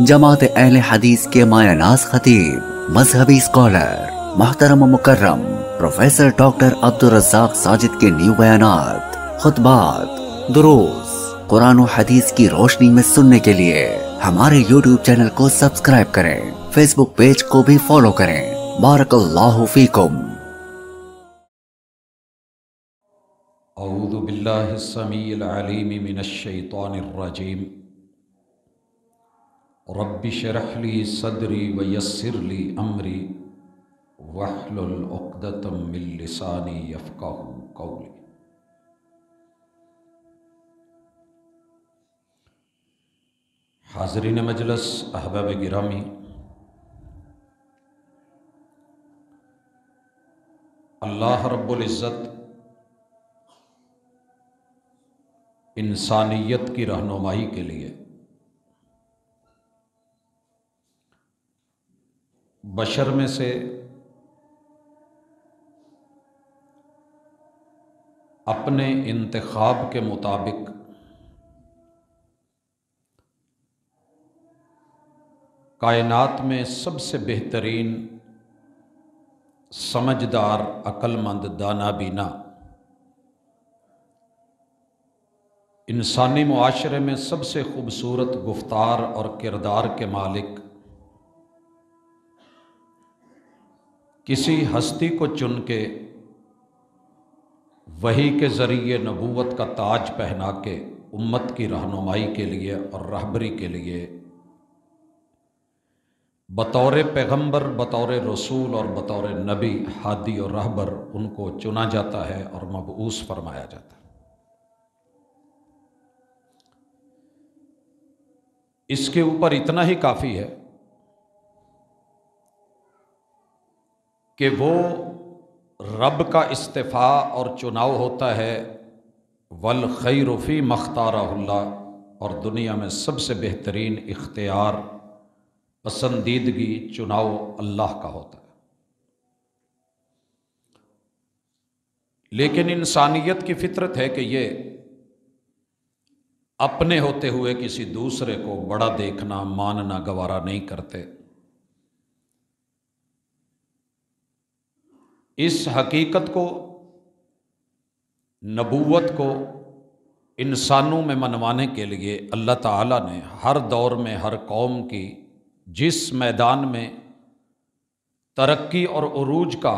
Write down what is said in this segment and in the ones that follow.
جماعت اہل حدیث کے مایہ ناز خطیب، مذہبی اسکالر، محترم و مکرم پروفیسر ڈاکٹر عبدالرزاق ساجد کے نیو بیانات، خطبات، دروس قرآن و حدیث کی روشنی میں سننے کے لیے ہمارے یوٹیوب چینل کو سبسکرائب کریں، فیس بک پیج کو بھی فالو کریں۔ بارک اللہ فیکم۔ اعوذ باللہ السمیع العلیم من الشیطان الرجیم۔ رب اشرح لی صدری ویسر لی امری واحلل عقدۃ من لسانی یفقہوا قولی۔ حاضرین مجلس، احباب گرامی، اللہ رب العزت انسانیت کی رہنمائی کے لیے بشر میں سے اپنے انتخاب کے مطابق کائنات میں سب سے بہترین، سمجھدار، عقل مند، دانا بینا، انسانی معاشرے میں سب سے خوبصورت گفتار اور کردار کے مالک کسی ہستی کو چن کے وحی کے ذریعے نبوت کا تاج پہنا کے امت کی رہنمائی کے لیے اور رہبری کے لیے بطور پیغمبر، بطور رسول اور بطور نبی، ہادی اور رہبر ان کو چنا جاتا ہے اور مبعوث فرمایا جاتا ہے۔ اس کے اوپر اتنا ہی کافی ہے کہ وہ رب کا استفاء اور چناؤ ہوتا ہے، والخیر فی ما اختارہ اللہ، اور دنیا میں سب سے بہترین اختیار، پسندیدگی، چناؤ اللہ کا ہوتا ہے۔ لیکن انسانیت کی فطرت ہے کہ یہ اپنے ہوتے ہوئے کسی دوسرے کو بڑا دیکھنا، ماننا گوارا نہیں کرتے۔ اس حقیقت کو، نبوت کو انسانوں میں منوانے کے لیے اللہ تعالیٰ نے ہر دور میں ہر قوم کی جس میدان میں ترقی اور عروج کا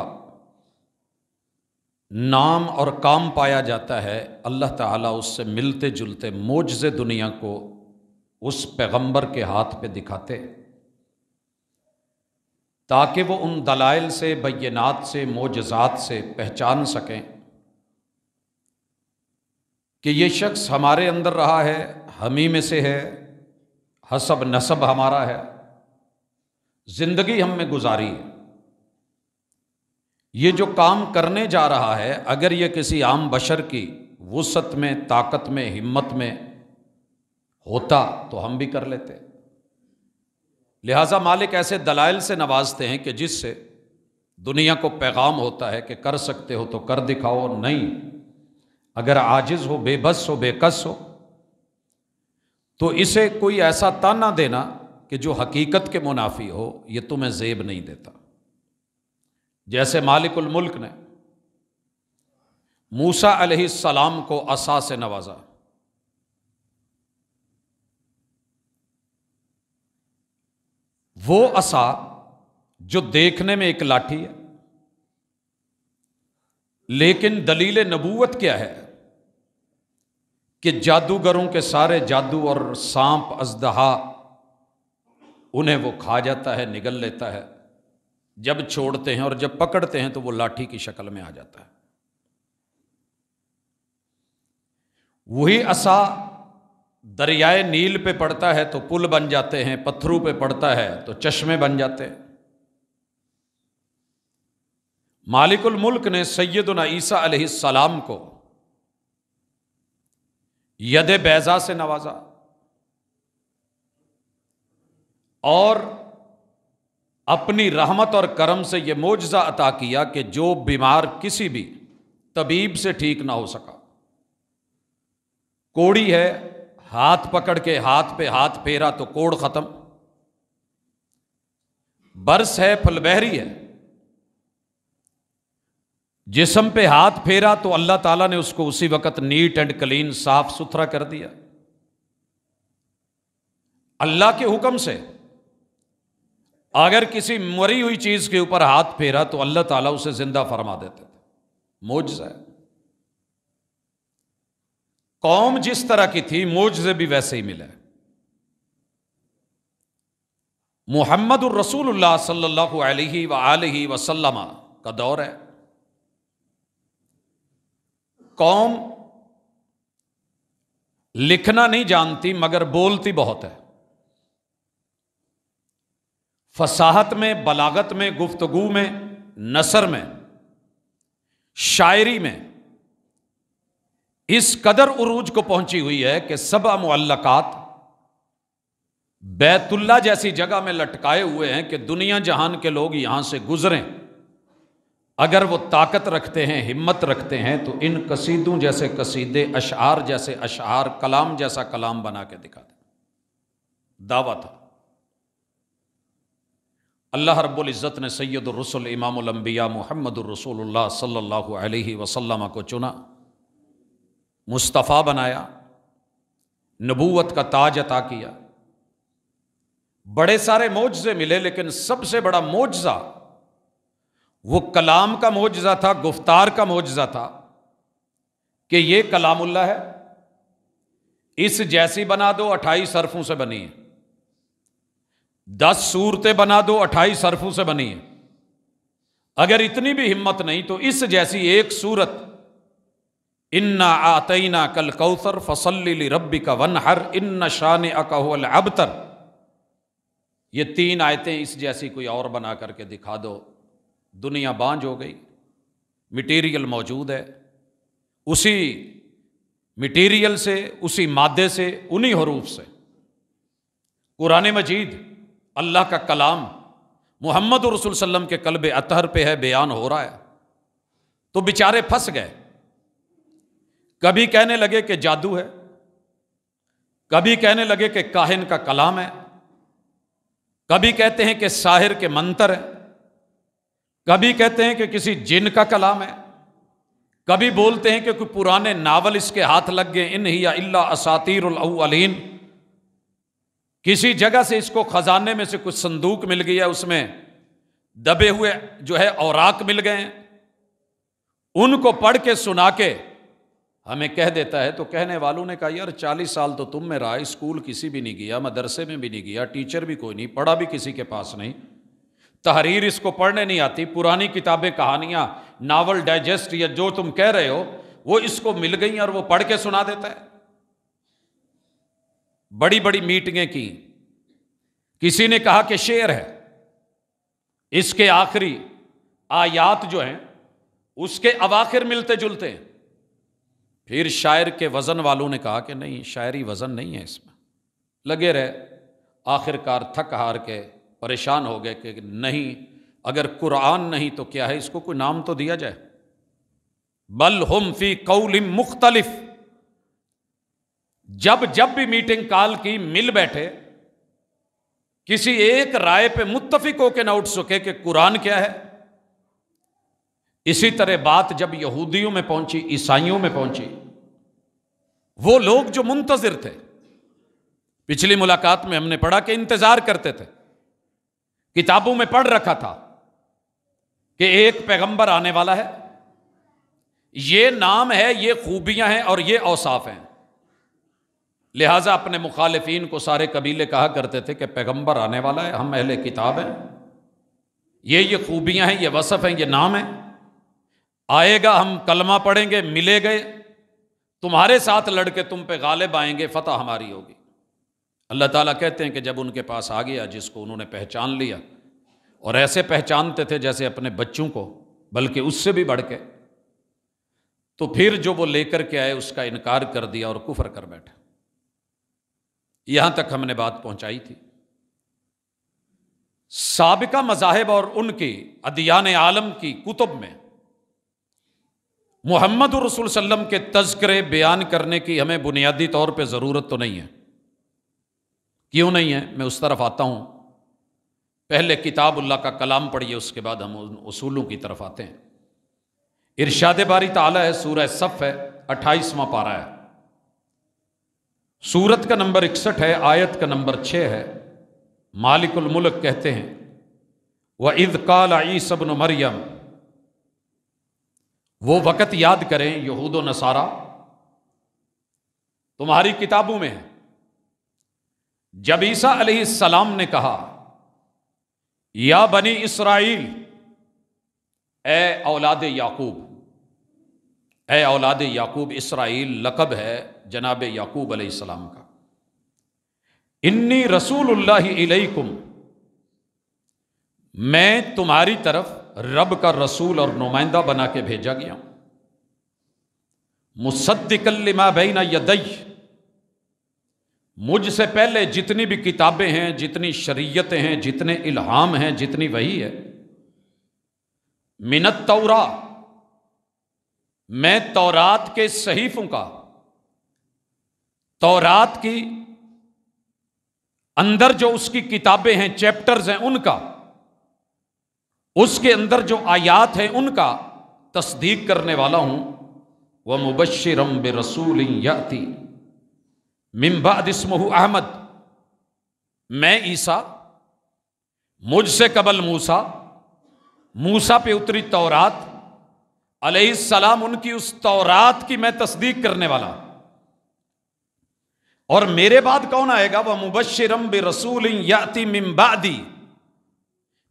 نام اور کام پایا جاتا ہے، اللہ تعالیٰ اس سے ملتے جلتے معجزے دنیا کو اس پیغمبر کے ہاتھ پہ دکھاتے، تاکہ وہ ان دلائل سے، بینات سے، معجزات سے پہچان سکیں کہ یہ شخص ہمارے اندر رہا ہے، ہمیں میں سے ہے، حسب نسب ہمارا ہے، زندگی ہم میں گزاری ہے۔ یہ جو کام کرنے جا رہا ہے، اگر یہ کسی عام بشر کی وسعت میں، طاقت میں، ہمت میں ہوتا تو ہم بھی کر لیتے۔ لہٰذا مالک ایسے دلائل سے نوازتے ہیں کہ جس سے دنیا کو پیغام ہوتا ہے کہ کر سکتے ہو تو کر دکھاؤ، نہیں اگر عاجز ہو، بے بس ہو، بے کس ہو تو اسے کوئی ایسا تانا دینا کہ جو حقیقت کے منافی ہو، یہ تمہیں زیب نہیں دیتا۔ جیسے مالک الملک نے موسیٰ علیہ السلام کو عصا سے نوازا، وہ عصا جو دیکھنے میں ایک لاٹھی ہے، لیکن دلیل نبوت کیا ہے کہ جادوگروں کے سارے جادو اور سانپ، اژدہا، انہیں وہ کھا جاتا ہے، نگل لیتا ہے، جب چھوڑتے ہیں اور جب پکڑتے ہیں تو وہ لاٹھی کی شکل میں آ جاتا ہے۔ وہی عصا دریائے نیل پہ پڑتا ہے تو پل بن جاتے ہیں، پتھروں پہ پڑتا ہے تو چشمے بن جاتے ہیں۔ مالک الملک نے سیدنا عیسیٰ علیہ السلام کو ید بیضا سے نوازا اور اپنی رحمت اور کرم سے یہ معجزہ عطا کیا کہ جو بیمار کسی بھی طبیب سے ٹھیک نہ ہو سکا، کوڑی ہے، ہاتھ پکڑ کے ہاتھ پہ ہاتھ پھیرا تو کوڑ ختم، برس ہے پھل بحری ہے، جسم پہ ہاتھ پھیرا تو اللہ تعالیٰ نے اس کو اسی وقت نیٹ اینڈ کلین صاف ستھرا کر دیا اللہ کے حکم سے۔ اگر کسی مری ہوئی چیز کے اوپر ہاتھ پھیرا تو اللہ تعالیٰ اسے زندہ فرما دیتے تھے، معجزہ ہے۔ قوم جس طرح کی تھی معجزے بھی ویسے ہی ملے۔ محمد الرسول اللہ صلی اللہ علیہ وآلہ وسلم کا دور ہے، قوم لکھنا نہیں جانتی مگر بولتی بہت ہے، فصاحت میں، بلاغت میں، گفتگو میں، نثر میں، شاعری میں اس قدر عروج کو پہنچی ہوئی ہے کہ 7 معلقات بیت اللہ جیسی جگہ میں لٹکائے ہوئے ہیں کہ دنیا جہان کے لوگ یہاں سے گزریں، اگر وہ طاقت رکھتے ہیں، ہمت رکھتے ہیں تو ان قصیدوں جیسے قصیدے، اشعار جیسے اشعار، کلام جیسا کلام بنا کے دکھا دیں۔ دعویٰ تھا۔ اللہ رب العزت نے سید الرسل امام الانبیاء محمد الرسول اللہ صلی اللہ علیہ وسلم کو چنا، مصطفیٰ بنایا، نبوت کا تاج عطا کیا، بڑے سارے معجزے ملے، لیکن سب سے بڑا معجزہ وہ کلام کا معجزہ تھا، گفتار کا معجزہ تھا کہ یہ کلام اللہ ہے، اس جیسی بنا دو 28 حرفوں سے بنی ہے، 10 صورتیں بنا دو 28 حرفوں سے بنی ہے، اگر اتنی بھی ہمت نہیں تو اس جیسی ایک صورت انا اعطیناک الکوثر فصلی لربک وانحر ان شانئک هو الابتر، یہ 3 آیتیں اس جیسی کوئی اور بنا کر کے دکھا دو، دنیا بانجھ ہو گئی۔ مٹیریل موجود ہے، اسی مٹیریل سے، اسی مادے سے، انہی حروف سے قرآن مجید اللہ کا کلام محمد رسول صلی اللہ علیہ وسلم کے قلب اطہر پہ ہے، بیان ہو رہا ہے، تو بیچارے پھنس گئے۔ کبھی کہنے لگے کہ جادو ہے، کبھی کہنے لگے کہ کاہن کا کلام ہے، کبھی کہتے ہیں کہ ساحر کے منتر ہیں، کبھی کہتے ہیں کہ کسی جن کا کلام ہے، کبھی بولتے ہیں کہ کوئی پرانے ناول اس کے ہاتھ لگ گئے، ان ہی الا اساطیر الاولین، کسی جگہ سے اس کو خزانے میں سے کچھ صندوق مل گیا، اس میں دبے ہوئے جو ہے اوراق مل گئے ہیں، ان کو پڑھ کے سنا کے ہمیں کہہ دیتا ہے۔ تو کہنے والوں نے کہا یار 40 سال تو تم میں رہا، اسکول کسی بھی نہیں گیا، مدرسے میں بھی نہیں گیا، ٹیچر بھی کوئی نہیں، پڑھا بھی کسی کے پاس نہیں، تحریر اس کو پڑھنے نہیں آتی، پرانی کتابیں، کہانیاں، ناول ڈائجسٹ یا جو تم کہہ رہے ہو وہ اس کو مل گئی اور وہ پڑھ کے سنا دیتا ہے۔ بڑی بڑی میٹنگیں کی، کسی نے کہا کہ شعر ہے، اس کے آخری آیات جو ہیں اس کے اواخر ملتے جلتے ہیں، پھر شاعر کے وزن والوں نے کہا کہ نہیں، شاعری وزن نہیں ہے اس میں، لگے رہے، آخر کار تھک ہار کے پریشان ہو گئے کہ نہیں، اگر قرآن نہیں تو کیا ہے، اس کو کوئی نام تو دیا جائے۔ بل ہم فی قول مختلف، جب بھی میٹنگ کال کی مل بیٹھے، کسی ایک رائے پہ متفق ہو کے نہ اٹھ سکے کہ قرآن کیا ہے۔ اسی طرح بات جب یہودیوں میں پہنچی، عیسائیوں میں پہنچی، وہ لوگ جو منتظر تھے، پچھلی ملاقات میں ہم نے پڑھا کہ انتظار کرتے تھے، کتابوں میں پڑھ رکھا تھا کہ ایک پیغمبر آنے والا ہے، یہ نام ہے، یہ خوبیاں ہیں اور یہ اوصاف ہیں، لہٰذا اپنے مخالفین کو سارے قبیلے کہا کرتے تھے کہ پیغمبر آنے والا ہے، ہم اہل کتاب ہیں، یہ خوبیاں ہیں، یہ وصف ہیں، یہ نام ہے، آئے گا، ہم کلمہ پڑھیں گے، ملے گئے، تمہارے ساتھ لڑ کے تم پہ غالب آئیں گے، فتح ہماری ہوگی۔ اللہ تعالیٰ کہتے ہیں کہ جب ان کے پاس آ گیا جس کو انہوں نے پہچان لیا، اور ایسے پہچانتے تھے جیسے اپنے بچوں کو، بلکہ اس سے بھی بڑھ کے، تو پھر جو وہ لے کر کے آئے اس کا انکار کر دیا اور کفر کر بیٹھے۔ یہاں تک ہم نے بات پہنچائی تھی۔ سابقہ مذاہب اور ان کی ادیان عالم کی کتب میں محمد رسول سلم کے تذکرے بیان کرنے کی ہمیں بنیادی طور پہ ضرورت تو نہیں ہے. کیوں نہیں ہے؟ میں اس طرف آتا ہوں. پہلے کتاب اللہ کا کلام پڑھیے، اس کے بعد ہم ان اصولوں کی طرف آتے ہیں. ارشاد باری تعالیٰ ہے، سورہ صف ہے، 28واں پارہ ہے، سورت کا نمبر 61 ہے، آیت کا نمبر 6 ہے. مالک الملک کہتے ہیں وَإِذْ قَالَ عِيسَى ابْنُ مَرْيَمَ، وہ وقت یاد کریں یہود و نصارہ، تمہاری کتابوں میں ہے، جب عیسیٰ علیہ السلام نے کہا یا بنی اسرائیل، اے اولاد یعقوب. اے اولاد یعقوب، اسرائیل لقب ہے جناب یعقوب علیہ السلام کا. انی رسول اللہ الیکم، میں تمہاری طرف رب کا رسول اور نمائندہ بنا کے بھیجا گیا ہوں. مصدقا لما بین یدی، مجھ سے پہلے جتنی بھی کتابیں ہیں، جتنی شریعتیں ہیں، جتنے الہام ہیں، جتنی وحی ہے، من التوراۃ، میں تورات کے صحیفوں کا، تورات کی اندر جو اس کی کتابیں ہیں، چیپٹرز ہیں، ان کا، اس کے اندر جو آیات ہیں ان کا تصدیق کرنے والا ہوں. وَمُبَشِّرًا بِرَسُولٍ يَأْتِي مِن بَعْدِ اسْمُهُ احمد، میں عیسیٰ، مجھ سے قبل موسیٰ پہ اتری تورات علیہ السلام، ان کی اس تورات کی میں تصدیق کرنے والا. اور میرے بعد کون آئے گا؟ وَمُبَشِّرًا بِرَسُولٍ يَأْتِي مِن بَعْدِي،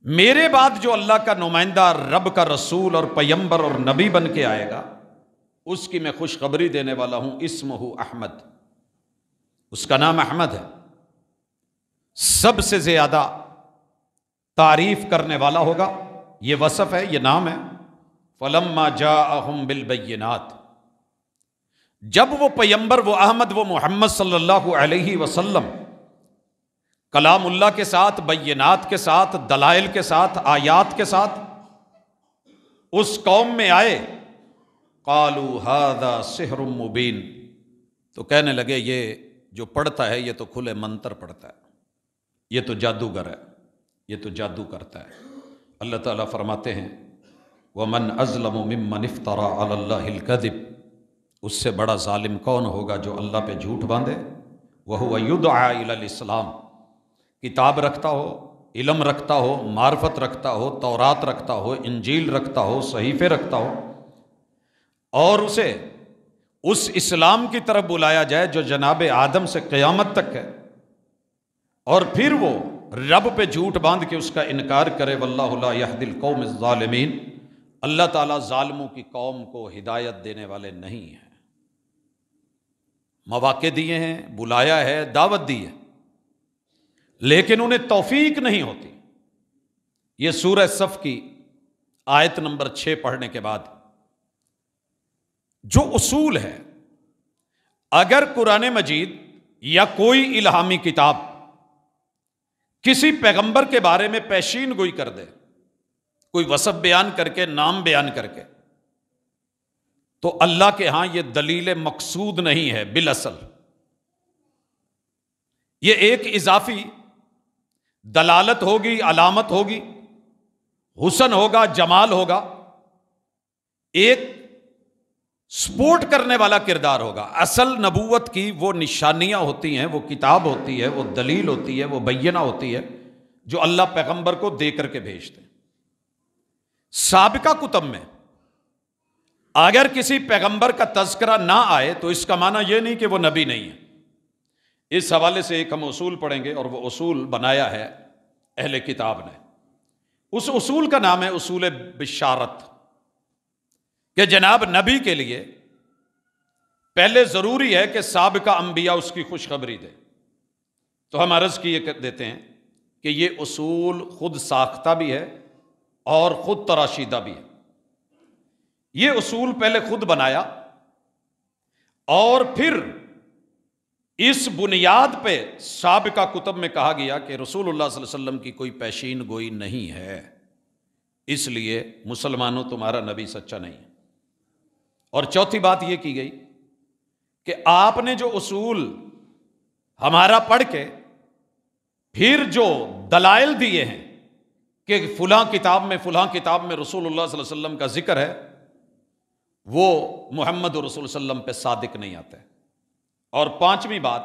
میرے بعد جو اللہ کا نمائندہ، رب کا رسول اور پیمبر اور نبی بن کے آئے گا، اس کی میں خوشخبری دینے والا ہوں. اسمہ احمد، اس کا نام احمد ہے. سب سے زیادہ تعریف کرنے والا ہوگا، یہ وصف ہے، یہ نام ہے. فلما جاءہم بالبینات، جب وہ پیمبر، وہ احمد، وہ محمد صلی اللہ علیہ وسلم کلام اللہ کے ساتھ، بینات کے ساتھ، دلائل کے ساتھ، آیات کے ساتھ اس قوم میں آئے، قالوا ھذا سحر مبین، تو کہنے لگے یہ جو پڑھتا ہے یہ تو کھلے منتر پڑھتا ہے، یہ تو جادوگر ہے، یہ تو جادو کرتا ہے. اللہ تعالیٰ فرماتے ہیں وَمَنْ أَظْلَمُ مِمَّنِ افْتَرَىٰ عَلَى اللَّهِ الْكَذِبَ، اس سے بڑا ظالم کون ہوگا جو اللہ پہ جھوٹ باندھے. وَهُوَ يُدْعَىٰ إِلَى الْإِسْلَامِ، کتاب رکھتا ہو، علم رکھتا ہو، معرفت رکھتا ہو، تورات رکھتا ہو، انجیل رکھتا ہو، صحیفے رکھتا ہو، اور اسے اس اسلام کی طرف بلایا جائے جو جناب آدم سے قیامت تک ہے، اور پھر وہ رب پہ جھوٹ باندھ کے اس کا انکار کرے. واللہ لا یہدی القوم الظالمین، اللہ تعالیٰ ظالموں کی قوم کو ہدایت دینے والے نہیں ہیں. مواقع دیے ہیں، بلایا ہے، دعوت دی ہے، لیکن انہیں توفیق نہیں ہوتی. یہ سورہ صف کی آیت نمبر 6 پڑھنے کے بعد جو اصول ہے، اگر قرآن مجید یا کوئی الہامی کتاب کسی پیغمبر کے بارے میں پیشین گوئی کر دے، کوئی وصف بیان کر کے، نام بیان کر کے، تو اللہ کے ہاں یہ دلیل مقصود نہیں ہے بالاصل. یہ ایک اضافی دلالت ہوگی، علامت ہوگی، حسن ہوگا، جمال ہوگا، ایک سپورٹ کرنے والا کردار ہوگا. اصل نبوت کی وہ نشانیاں ہوتی ہیں، وہ کتاب ہوتی ہے، وہ دلیل ہوتی ہے، وہ بینہ ہوتی ہے جو اللہ پیغمبر کو دے کر کے بھیجتے ہیں. سابقہ کتب میں اگر کسی پیغمبر کا تذکرہ نہ آئے تو اس کا معنی یہ نہیں کہ وہ نبی نہیں ہے. اس حوالے سے ایک ہم اصول پڑھیں گے، اور وہ اصول بنایا ہے اہل کتاب نے. اس اصول کا نام ہے اصول بشارت، کہ جناب نبی کے لیے پہلے ضروری ہے کہ سابقہ انبیاء اس کی خوشخبری دے. تو ہم عرض کیے دیتے ہیں کہ یہ اصول خود ساختہ بھی ہے اور خود تراشیدہ بھی ہے. یہ اصول پہلے خود بنایا، اور پھر اس بنیاد پہ سابقہ کتب میں کہا گیا کہ رسول اللہ صلی اللہ علیہ وسلم کی کوئی پیشین گوئی نہیں ہے، اس لیے مسلمانوں تمہارا نبی سچا نہیں ہے. اور چوتھی بات یہ کی گئی کہ آپ نے جو اصول ہمارا پڑھ کے پھر جو دلائل دیے ہیں کہ فلاں کتاب میں رسول اللہ صلی اللہ علیہ وسلم کا ذکر ہے، وہ محمد رسول صلی اللہ علیہ وسلم پہ صادق نہیں آتا ہے۔ اور پانچویں بات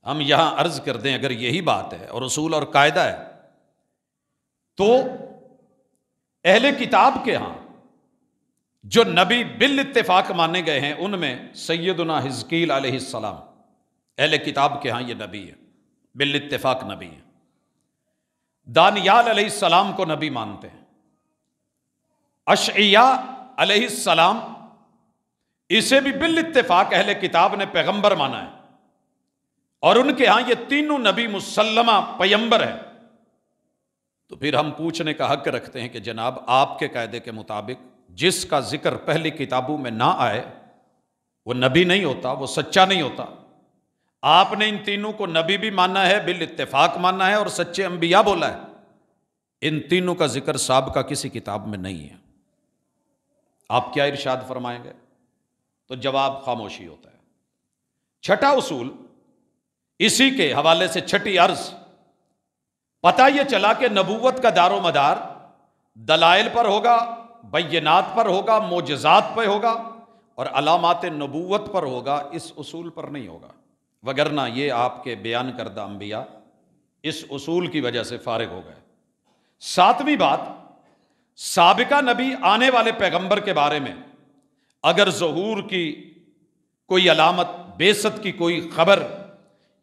ہم یہاں عرض کر دیں، اگر یہی بات ہے اور اصول اور قاعدہ ہے، تو اہل کتاب کے ہاں جو نبی بالاتفاق مانے گئے ہیں ان میں سیدنا حزقیل علیہ السلام اہل کتاب کے ہاں یہ نبی ہے، بالاتفاق نبی ہے۔ دانیال علیہ السلام کو نبی مانتے ہیں۔ اشعیاء علیہ السلام اسے بھی بالاتفاق اہل کتاب نے پیغمبر مانا ہے، اور ان کے ہاں یہ تینوں نبی مسلمہ پیمبر ہے۔ تو پھر ہم پوچھنے کا حق رکھتے ہیں کہ جناب آپ کے قاعدے کے مطابق جس کا ذکر پہلی کتابوں میں نہ آئے وہ نبی نہیں ہوتا، وہ سچا نہیں ہوتا۔ آپ نے ان تینوں کو نبی بھی ماننا ہے، بالاتفاق ماننا ہے، اور سچے انبیاء بولا ہے۔ ان تینوں کا ذکر سابقہ کسی کتاب میں نہیں ہے۔ آپ کیا ارشاد فرمائیں گے؟ تو جواب خاموشی ہوتا ہے۔ چھٹا اصول اسی کے حوالے سے چھٹی عرض، پتہ یہ چلا کہ نبوت کا دار و مدار دلائل پر ہوگا، بینات پر ہوگا، معجزات پہ ہوگا، اور علامات نبوت پر ہوگا، اس اصول پر نہیں ہوگا، وگرنہ یہ آپ کے بیان کردہ انبیاء اس اصول کی وجہ سے فارغ ہو گئے۔ ساتویں بات، سابقہ نبی آنے والے پیغمبر کے بارے میں اگر ظہور کی کوئی علامت، بعثت کی کوئی خبر،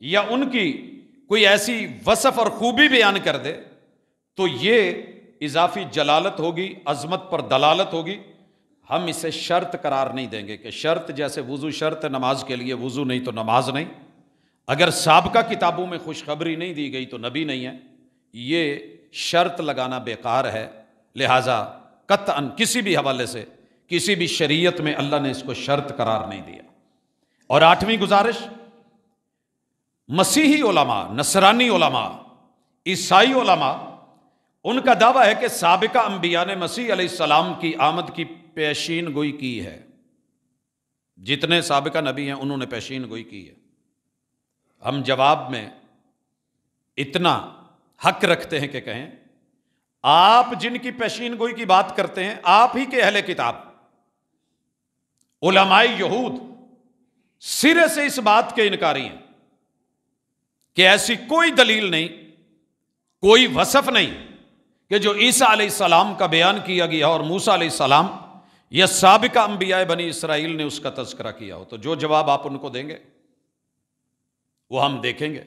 یا ان کی کوئی ایسی وصف اور خوبی بیان کر دے تو یہ اضافی جلالت ہوگی، عظمت پر دلالت ہوگی۔ ہم اسے شرط قرار نہیں دیں گے کہ شرط جیسے وضو شرط نماز کے لیے، وضو نہیں تو نماز نہیں۔ اگر سابقہ کتابوں میں خوشخبری نہیں دی گئی تو نبی نہیں ہے، یہ شرط لگانا بیکار ہے۔ لہٰذا قطعاً کسی بھی حوالے سے، کسی بھی شریعت میں اللہ نے اس کو شرط قرار نہیں دیا۔ اور آٹھویں گزارش، مسیحی علماء، نصرانی علماء، عیسائی علماء، ان کا دعویٰ ہے کہ سابقہ انبیاء نے مسیح علیہ السلام کی آمد کی پیشین گوئی کی ہے۔ جتنے سابقہ نبی ہیں انہوں نے پیشین گوئی کی ہے۔ ہم جواب میں اتنا حق رکھتے ہیں کہ کہیں آپ جن کی پیشین گوئی کی بات کرتے ہیں، آپ ہی کے اہل کتاب علماء یہود سرے سے اس بات کے انکاری ہیں کہ ایسی کوئی دلیل نہیں، کوئی وصف نہیں کہ جو عیسیٰ علیہ السلام کا بیان کیا گیا اور موسیٰ علیہ السلام یا سابقہ انبیاء بنی اسرائیل نے اس کا تذکرہ کیا ہو۔ تو جو جواب آپ ان کو دیں گے وہ ہم دیکھیں گے۔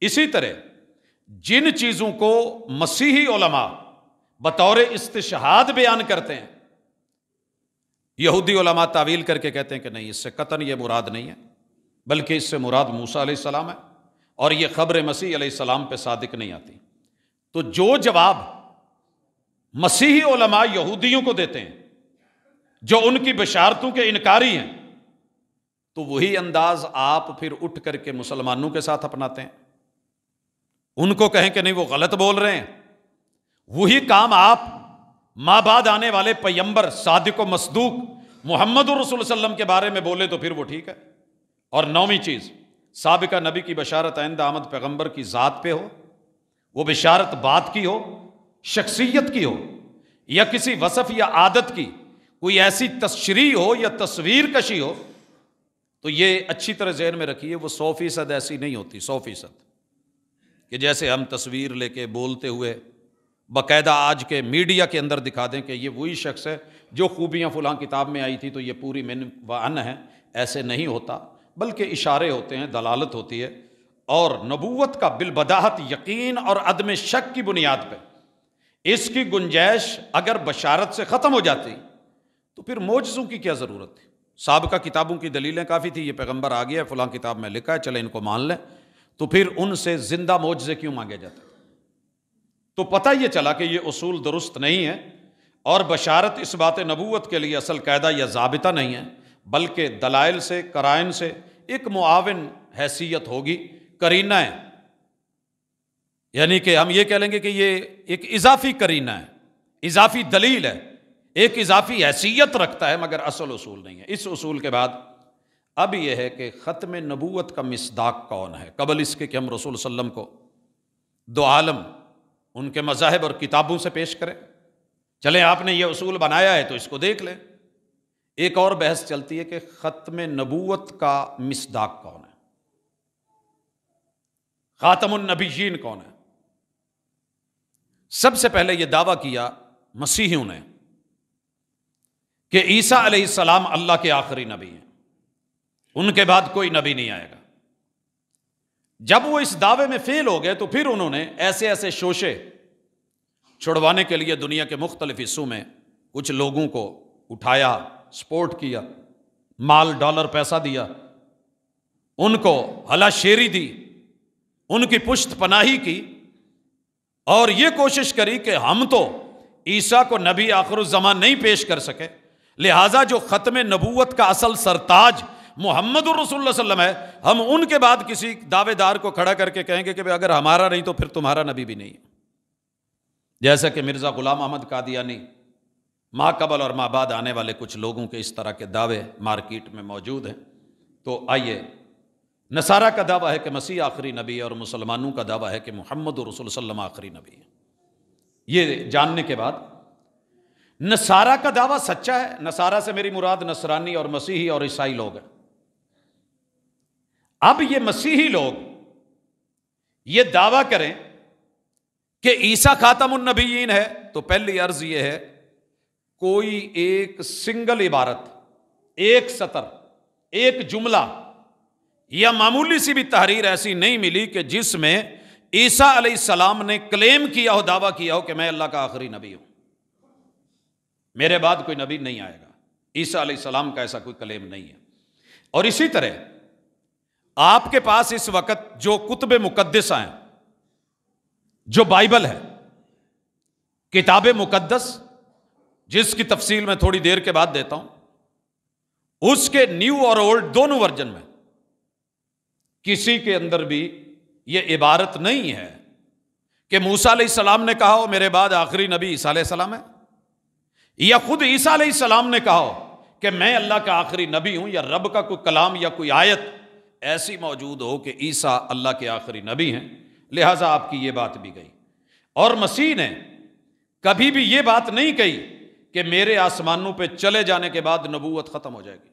اسی طرح جن چیزوں کو مسیحی علماء بطور استشہاد بیان کرتے ہیں، یہودی علماء تعویل کر کے کہتے ہیں کہ نہیں، اس سے قطعاً یہ مراد نہیں ہے، بلکہ اس سے مراد موسیٰ علیہ السلام ہے، اور یہ خبر مسیح علیہ السلام پہ صادق نہیں آتی۔ تو جو جواب مسیحی علماء یہودیوں کو دیتے ہیں جو ان کی بشارتوں کے انکاری ہیں، تو وہی انداز آپ پھر اٹھ کر کے مسلمانوں کے ساتھ اپناتے ہیں۔ ان کو کہیں کہ نہیں وہ غلط بول رہے ہیں، وہی کام آپ ماں بعد آنے والے پیمبر صادق و مصدوق محمد رسول صلی اللہ علیہ وسلم کے بارے میں بولے تو پھر وہ ٹھیک ہے۔ اور نویں چیز، سابقہ نبی کی بشارت آئندہ آمد پیغمبر کی ذات پہ ہو، وہ بشارت بات کی ہو، شخصیت کی ہو، یا کسی وصف یا عادت کی کوئی ایسی تشریح ہو یا تصویر کشی ہو، تو یہ اچھی طرح ذہن میں رکھیے وہ 100% ایسی نہیں ہوتی، 100% کہ جیسے ہم تصویر لے کے بولتے ہوئے باقاعدہ آج کے میڈیا کے اندر دکھا دیں کہ یہ وہی شخص ہے جو خوبیاں فلاں کتاب میں آئی تھی تو یہ پوری من و ان ہے۔ ایسے نہیں ہوتا، بلکہ اشارے ہوتے ہیں، دلالت ہوتی ہے، اور نبوت کا بالبداہت یقین اور عدم شک کی بنیاد پہ اس کی گنجائش اگر بشارت سے ختم ہو جاتی تو پھر معجزوں کی کیا ضرورت تھی؟ سابقہ کتابوں کی دلیلیں کافی تھی، یہ پیغمبر آ گیا ہے، فلاں کتاب میں لکھا ہے، چلیں ان کو مان لیں، تو پھر ان سے زندہ معجزے کیوں مانگے جاتے؟ تو پتہ یہ چلا کہ یہ اصول درست نہیں ہے، اور بشارت اس بات نبوت کے لیے اصل قاعدہ یا ضابطہ نہیں ہے، بلکہ دلائل سے، قرائن سے ایک معاون حیثیت ہوگی، قرینہ ہے، یعنی کہ ہم یہ کہہ لیں گے کہ یہ ایک اضافی قرینہ ہے، اضافی دلیل ہے ایک اضافی حیثیت رکھتا ہے مگر اصل اصول نہیں ہے۔ اس اصول کے بعد اب یہ ہے کہ ختم نبوت کا مصداق کون ہے، قبل اس کے کہ ہم رسول صلی اللہ علیہ وسلم کو دو عالم ان کے مذاہب اور کتابوں سے پیش کریں۔ چلیں آپ نے یہ اصول بنایا ہے تو اس کو دیکھ لیں۔ ایک اور بحث چلتی ہے کہ ختم نبوت کا مصداق کون ہے، خاتم النبیین کون ہے۔ سب سے پہلے یہ دعویٰ کیا مسیحیوں نے کہ عیسیٰ علیہ السلام اللہ کے آخری نبی ہیں، ان کے بعد کوئی نبی نہیں آئے گا۔ جب وہ اس دعوے میں فیل ہو گئے تو پھر انہوں نے ایسے ایسے شوشے چھڑوانے کے لیے دنیا کے مختلف حصوں میں کچھ لوگوں کو اٹھایا، سپورٹ کیا، مال ڈالر پیسہ دیا، ان کو ہلا شیری دی، ان کی پشت پناہی کی، اور یہ کوشش کری کہ ہم تو عیسیٰ کو نبی آخر الزمان نہیں پیش کر سکے، لہٰذا جو ختم نبوت کا اصل سرتاج محمد الرسول اللہ صلی اللہ علیہ وسلم ہے، ہم ان کے بعد کسی دعوے دار کو کھڑا کر کے کہیں گے کہ اگر ہمارا نہیں تو پھر تمہارا نبی بھی نہیں ہے۔ جیسا کہ مرزا غلام احمد قادیانی، ما قبل اور ما بعد آنے والے کچھ لوگوں کے اس طرح کے دعوے مارکیٹ میں موجود ہیں۔ تو آئیے، نصارہ کا دعویٰ ہے کہ مسیح آخری نبی ہے، اور مسلمانوں کا دعویٰ ہے کہ محمد الرسول صلی اللہ علیہ وسلم آخری نبی ہے۔ یہ جاننے کے بعد نصارہ کا دعویٰ سچا ہے، نصارہ سے میری مراد نصرانی اور مسیحی اور عیسائی لوگ ہیں۔ اب یہ مسیحی لوگ یہ دعویٰ کریں کہ عیسیٰ خاتم النبیین ہے، تو پہلی عرض یہ ہے کوئی ایک سنگل عبارت، ایک سطر، ایک جملہ یا معمولی سی بھی تحریر ایسی نہیں ملی کہ جس میں عیسیٰ علیہ السلام نے کلیم کیا ہو، دعویٰ کیا ہو کہ میں اللہ کا آخری نبی ہوں، میرے بعد کوئی نبی نہیں آئے گا۔ عیسیٰ علیہ السلام کا ایسا کوئی کلیم نہیں ہے۔ اور اسی طرح آپ کے پاس اس وقت جو کتب مقدسہ ہیں، جو بائبل ہے، کتاب مقدس، جس کی تفصیل میں تھوڑی دیر کے بعد دیتا ہوں، اس کے نیو اور اولڈ دونوں ورژن میں کسی کے اندر بھی یہ عبارت نہیں ہے کہ موسیٰ علیہ السلام نے کہا ہو میرے بعد آخری نبی عیسیٰ علیہ السلام ہے، یا خود عیسیٰ علیہ السلام نے کہا ہو کہ میں اللہ کا آخری نبی ہوں، یا رب کا کوئی کلام یا کوئی آیت ایسی موجود ہو کہ عیسیٰ اللہ کے آخری نبی ہیں۔ لہٰذا آپ کی یہ بات بھی گئی۔ اور مسیح نے کبھی بھی یہ بات نہیں کہی کہ میرے آسمانوں پہ چلے جانے کے بعد نبوت ختم ہو جائے گی،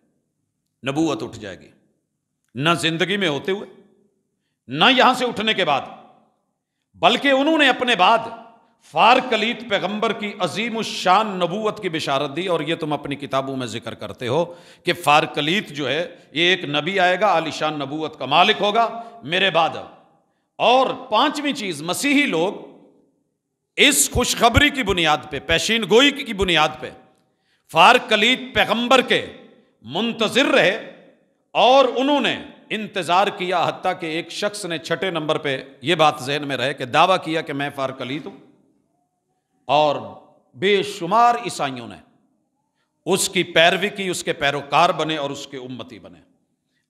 نبوت اٹھ جائے گی، نہ زندگی میں ہوتے ہوئے، نہ یہاں سے اٹھنے کے بعد، بلکہ انہوں نے اپنے بعد فارکلیت پیغمبر کی عظیم الشان نبوت کی بشارت دی۔ اور یہ تم اپنی کتابوں میں ذکر کرتے ہو کہ فارکلیت جو ہے یہ ایک نبی آئے گا، عالی شان نبوت کا مالک ہوگا میرے بعد۔ اور پانچویں چیز، مسیحی لوگ اس خوشخبری کی بنیاد پہ، پیشین گوئی کی بنیاد پہ فارکلیت پیغمبر کے منتظر رہے، اور انہوں نے انتظار کیا، حتیٰ کہ ایک شخص نے 6 نمبر پہ یہ بات ذہن میں رہے کہ دعویٰ کیا کہ میں فارکلیت ہوں، اور بے شمار عیسائیوں نے اس کی پیروی کی، اس کے پیروکار بنے اور اس کے امتی بنے۔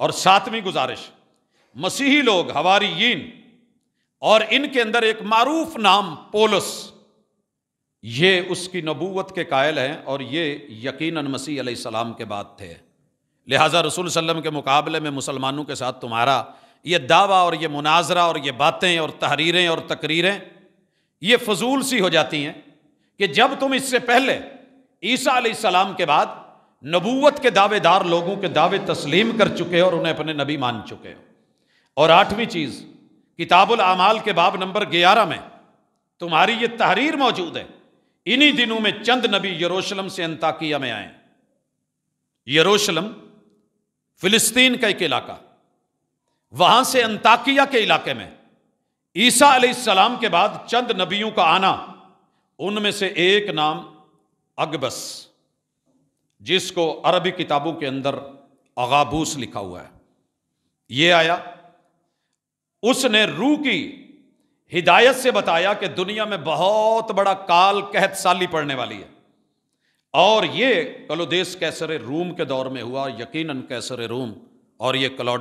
اور 7ویں گزارش، مسیحی لوگ حواریین، اور ان کے اندر ایک معروف نام پولس، یہ اس کی نبوت کے قائل ہیں، اور یہ یقیناً مسیح علیہ السلام کے بعد تھے۔ لہٰذا رسول صلی اللہ علیہ وسلم کے مقابلے میں مسلمانوں کے ساتھ تمہارا یہ دعویٰ اور یہ مناظرہ اور یہ باتیں اور تحریریں اور تقریریں یہ فضول سی ہو جاتی ہیں کہ جب تم اس سے پہلے عیسیٰ علیہ السلام کے بعد نبوت کے دعوے دار لوگوں کے دعوے تسلیم کر چکے ہو اور انہیں اپنے نبی مان چکے ہو۔ اور 8ویں چیز، کتاب الاعمال کے باب نمبر 11 میں تمہاری یہ تحریر موجود ہے۔ انہی دنوں میں چند نبی یروشلم سے انطاکیہ میں آئے۔ یروشلم فلسطین کا ایک علاقہ، وہاں سے انطاکیہ کے علاقے میں عیسیٰ علیہ السلام کے بعد چند نبیوں کا آنا، ان میں سے ایک نام اگبس، جس کو عربی کتابوں کے اندر اغابوس لکھا ہوا ہے، یہ آیا۔ اس نے روح کی ہدایت سے بتایا کہ دنیا میں بہت بڑا کال قحط سالی پڑنے والی ہے، اور یہ کلودیس کیسر روم کے دور میں ہوا، یقیناً کیسر روم اور یہ کلاڈ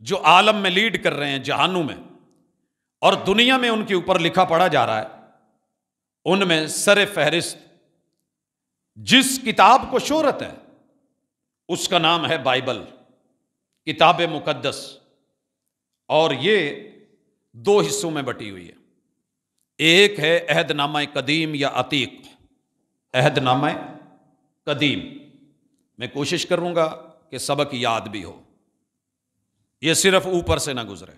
جو عالم میں لیڈ کر رہے ہیں جہانوں میں، اور دنیا میں ان کے اوپر لکھا پڑھا جا رہا ہے، ان میں سر فہرست جس کتاب کو شہرت ہے اس کا نام ہے بائبل، کتاب مقدس، اور یہ دو حصوں میں بٹی ہوئی ہے۔ ایک ہے عہد نامہ قدیم یا عتیق، عہد نامہ قدیم، میں کوشش کروں گا کہ سبق یاد بھی ہو، یہ صرف اوپر سے نہ گزرے۔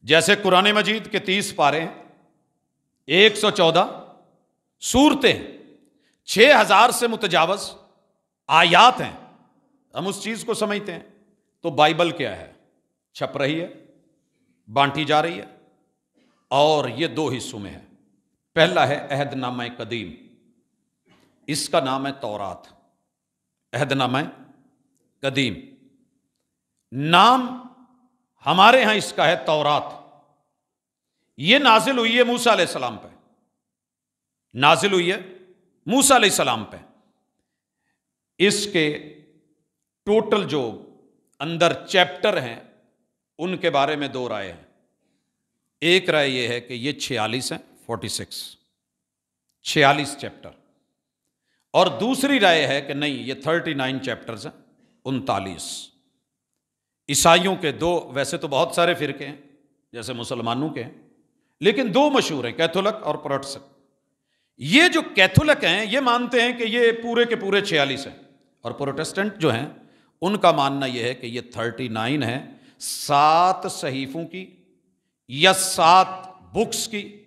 جیسے قرآن مجید کے 30 پارے ہیں، 114 سورتیں، 6000 سے متجاوز آیات ہیں، ہم اس چیز کو سمجھتے ہیں۔ تو بائبل کیا ہے؟ چھپ رہی ہے، بانٹی جا رہی ہے، اور یہ دو حصوں میں ہے۔ پہلا ہے عہد نامہ قدیم، اس کا نام ہے تورات، عہد نامہ قدیم، نام ہمارے ہاں اس کا ہے تورات۔ یہ نازل ہوئی ہے موسیٰ علیہ السلام پہ، نازل ہوئی ہے موسیٰ علیہ السلام پہ۔ اس کے ٹوٹل جو اندر چیپٹر ہیں ان کے بارے میں دو رائے ہیں۔ ایک رائے یہ ہے کہ یہ 46 ہیں، 46 چیپٹر، اور دوسری رائے ہے کہ نہیں، یہ 39 چیپٹرز ہیں، 39۔ عیسائیوں کے دو، ویسے تو بہت سارے فرقے ہیں جیسے مسلمانوں کے ہیں، لیکن دو مشہور ہیں، کیتھولک اور پروٹسٹنٹ۔ یہ جو کیتھولک ہیں یہ مانتے ہیں کہ یہ پورے کے پورے 46 ہیں، اور پروٹسٹنٹ جو ہیں ان کا ماننا یہ ہے کہ یہ 39 ہیں، 7 صحیفوں کی یا 7 بکس کی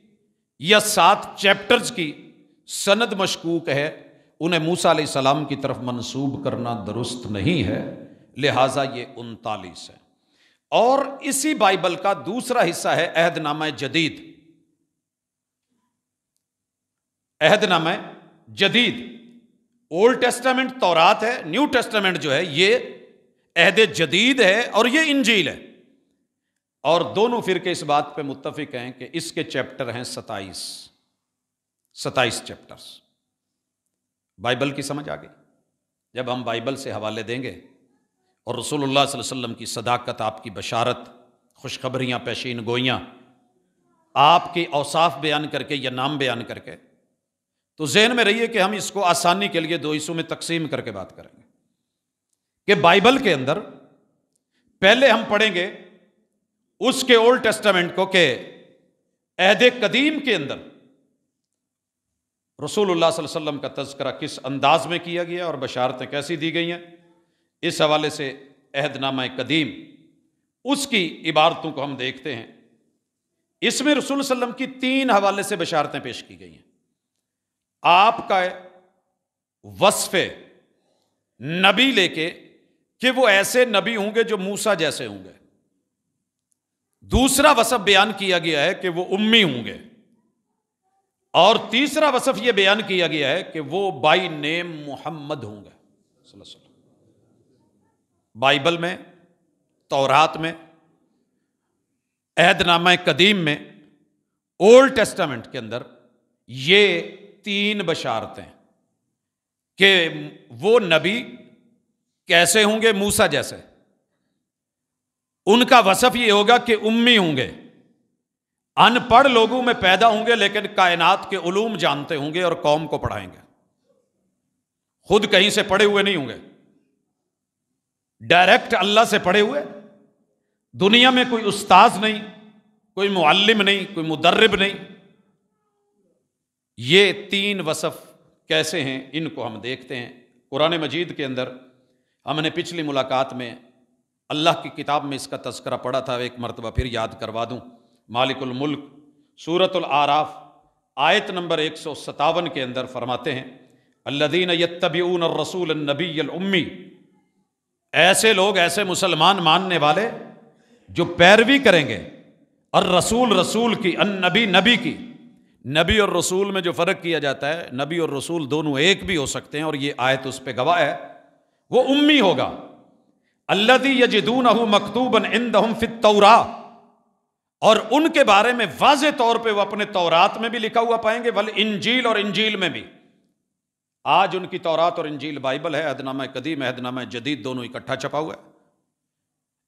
یا 7 چیپٹرز کی سند مشکوک ہے، انہیں موسیٰ علیہ السلام کی طرف منسوب کرنا درست نہیں ہے، لہٰذا یہ 39 ہے۔ اور اسی بائبل کا دوسرا حصہ ہے عہد نامہ جدید، عہد نامہ جدید۔ اولڈ ٹیسٹامنٹ تورات ہے، نیو ٹیسٹامنٹ جو ہے یہ عہد جدید ہے، اور یہ انجیل ہے۔ اور دونوں فرقے اس بات پہ متفق ہیں کہ اس کے چیپٹر ہیں 27 چیپٹرز۔ بائبل کی سمجھ آ گئی؟ جب ہم بائبل سے حوالے دیں گے اور رسول اللہ صلی اللہ علیہ وسلم کی صداقت، آپ کی بشارت، خوشخبریاں، پیشین گوئیاں، آپ کے اوصاف بیان کر کے یا نام بیان کر کے، تو ذہن میں رہیے کہ ہم اس کو آسانی کے لیے دو حصوں میں تقسیم کر کے بات کریں گے کہ بائبل کے اندر پہلے ہم پڑھیں گے اس کے اولڈ ٹیسٹامنٹ کو کہ عہد قدیم کے اندر رسول اللہ صلی اللہ علیہ وسلم کا تذکرہ کس انداز میں کیا گیا اور بشارتیں کیسی دی گئی ہیں۔ اس حوالے سے عہد نامہ قدیم، اس کی عبارتوں کو ہم دیکھتے ہیں۔ اس میں رسول صلی اللہ علیہ وسلم کی 3 حوالے سے بشارتیں پیش کی گئی ہیں۔ آپ کا وصف نبی لے کے کہ وہ ایسے نبی ہوں گے جو موسیٰ جیسے ہوں گے، دوسرا وصف بیان کیا گیا ہے کہ وہ امی ہوں گے، اور تیسرا وصف یہ بیان کیا گیا ہے کہ وہ بائی نیم محمد ہوں گے صلی اللہ علیہ وسلم۔ بائبل میں، تورات میں، عہد نامہ قدیم میں، اولڈ ٹیسٹامنٹ کے اندر یہ 3 بشارتیں کہ وہ نبی کیسے ہوں گے، موسیٰ جیسے، ان کا وصف یہ ہوگا کہ امی ہوں گے، ان پڑھ لوگوں میں پیدا ہوں گے لیکن کائنات کے علوم جانتے ہوں گے اور قوم کو پڑھائیں گے، خود کہیں سے پڑھے ہوئے نہیں ہوں گے، ڈائریکٹ اللہ سے پڑھے ہوئے، دنیا میں کوئی استاذ نہیں، کوئی معلم نہیں، کوئی مدرب نہیں۔ یہ 3 وصف کیسے ہیں ان کو ہم دیکھتے ہیں قرآن مجید کے اندر۔ ہم نے پچھلی ملاقات میں اللہ کی کتاب میں اس کا تذکرہ پڑھا تھا، ایک مرتبہ پھر یاد کروا دوں۔ مالک الملک سورۃ الاعراف آیت نمبر 157 کے اندر فرماتے ہیں الذین یتبعون الرسول النبی الامی، ایسے لوگ، ایسے مسلمان ماننے والے جو پیروی کریں گے، اور رسول کی، النبی نبی کی، نبی اور رسول میں جو فرق کیا جاتا ہے، نبی اور رسول دونوں ایک بھی ہو سکتے ہیں، اور یہ آیت اس پہ گواہ ہے، وہ امی ہوگا۔ الذی یجدونہ مکتوبا عندہم فی التوراۃ، اور ان کے بارے میں واضح طور پہ وہ اپنے تورات میں بھی لکھا ہوا پائیں گے، والانجیل، اور انجیل میں بھی۔ آج ان کی تورات اور انجیل بائبل ہے، عہد نامہ قدیم، عہد نامہ جدید دونوں اکٹھا چھپا ہوا ہے۔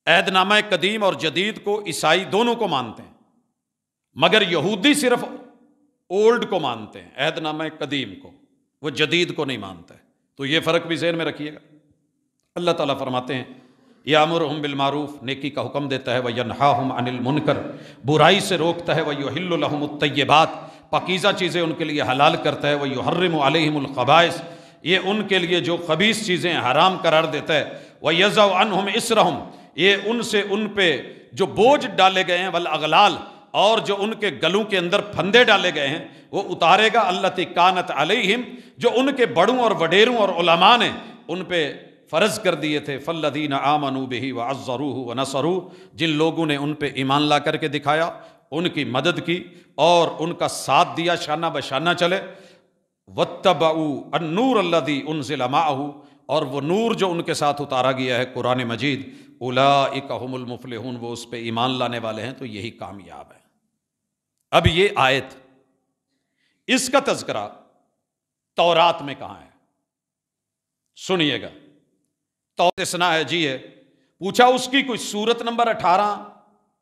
عہد نامہ قدیم اور جدید کو عیسائی دونوں کو مانتے ہیں، مگر یہودی صرف اولڈ کو مانتے ہیں، عہد نامہ قدیم کو۔ وہ جدید کو نہیں مانتا ہے۔ تو یہ فرق بھی ذہن میں رکھیے گا۔ اللہ تعالیٰ فرماتے ہیں یامرہم بالمعروف، نیکی کا حکم دیتا ہے، وینہاہم عن المنکر، برائی سے روکتا ہے، ویحل لہم الطیبات، پاکیزہ چیزیں ان کے لیے حلال کرتا ہے، ویحرم علیہم الخبائث، یہ ان کے لیے جو خبیث چیزیں حرام قرار دیتا ہے، ویضع عنہم اسرہم، یہ ان پہ جو بوجھ ڈالے گئے ہیں، والاغلال، اور جو ان کے گلوں کے اندر پھندے ڈالے گئے ہیں وہ اتارے گا، التی کانت علیہم، جو ان کے بڑوں اور وڈیروں اور علماء نے ان پہ فرض کر دیے تھے، فالذین آمنوا بہ وعزروہ ونصروہ، جن لوگوں نے ان پہ ایمان لا کر کے دکھایا، ان کی مدد کی اور ان کا ساتھ دیا، شانہ بشانہ چلے، واتبعوا النور الذی انزل معہ، اور وہ نور جو ان کے ساتھ اتارا گیا ہے قرآن مجید، اولئک ھم المفلحون، وہ اس پہ ایمان لانے والے ہیں تو یہی کامیاب ہیں۔ اب یہ آیت، اس کا تذکرہ تورات میں کہاں ہے؟ سنیے گا، تورات اسنا ہے جی ہے، پوچھا اس کی کوئی سورت نمبر 18،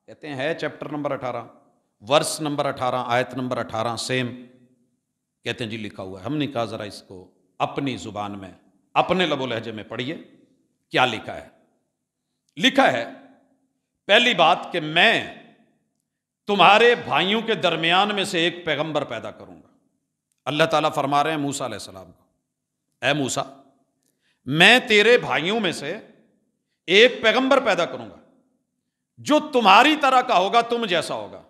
کہتے ہیں ہے چیپٹر نمبر 18، ورس نمبر 18، آیت نمبر 18 سیم، کہتے ہیں جی لکھا ہوا ہے۔ ہم نے کہا ذرا اس کو اپنی زبان میں اپنے لب و لہجے میں پڑھیے کیا لکھا ہے۔ لکھا ہے پہلی بات کہ میں تمہارے بھائیوں کے درمیان میں سے ایک پیغمبر پیدا کروں گا۔ اللہ تعالیٰ فرما رہے ہیں موسیٰ علیہ السلام کو، اے موسیٰ میں تیرے بھائیوں میں سے ایک پیغمبر پیدا کروں گا جو تمہاری طرح کا ہوگا، تم جیسا ہوگا۔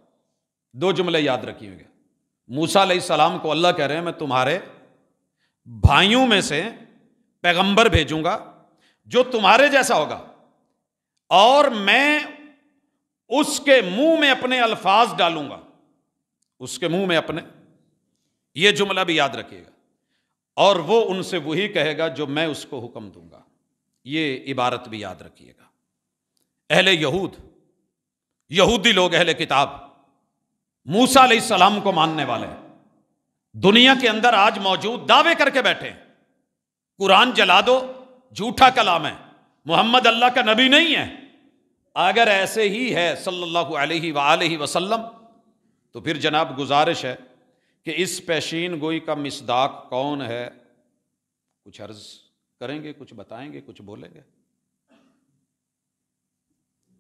دو جملے یاد رکھیے گا، موسیٰ علیہ السلام کو اللہ کہہ رہے ہیں میں تمہارے بھائیوں میں سے پیغمبر بھیجوں گا جو تمہارے جیسا ہوگا، اور میں اس کے منہ میں اپنے الفاظ ڈالوں گا، اس کے منہ میں اپنے، یہ جملہ بھی یاد رکھیے گا، اور وہ ان سے وہی کہے گا جو میں اس کو حکم دوں گا۔ یہ عبارت بھی یاد رکھیے گا۔ اہل یہودی لوگ، اہل کتاب، موسیٰ علیہ السلام کو ماننے والے دنیا کے اندر آج موجود دعوے کر کے بیٹھے ہیں قرآن جلا دو، جھوٹا کلام ہے، محمد اللہ کا نبی نہیں ہے۔ اگر ایسے ہی ہے صلی اللہ علیہ وآلہ وسلم تو پھر جناب گزارش ہے کہ اس پیشین گوئی کا مصداق کون ہے، کچھ عرض کریں گے، کچھ بتائیں گے، کچھ بولیں گے۔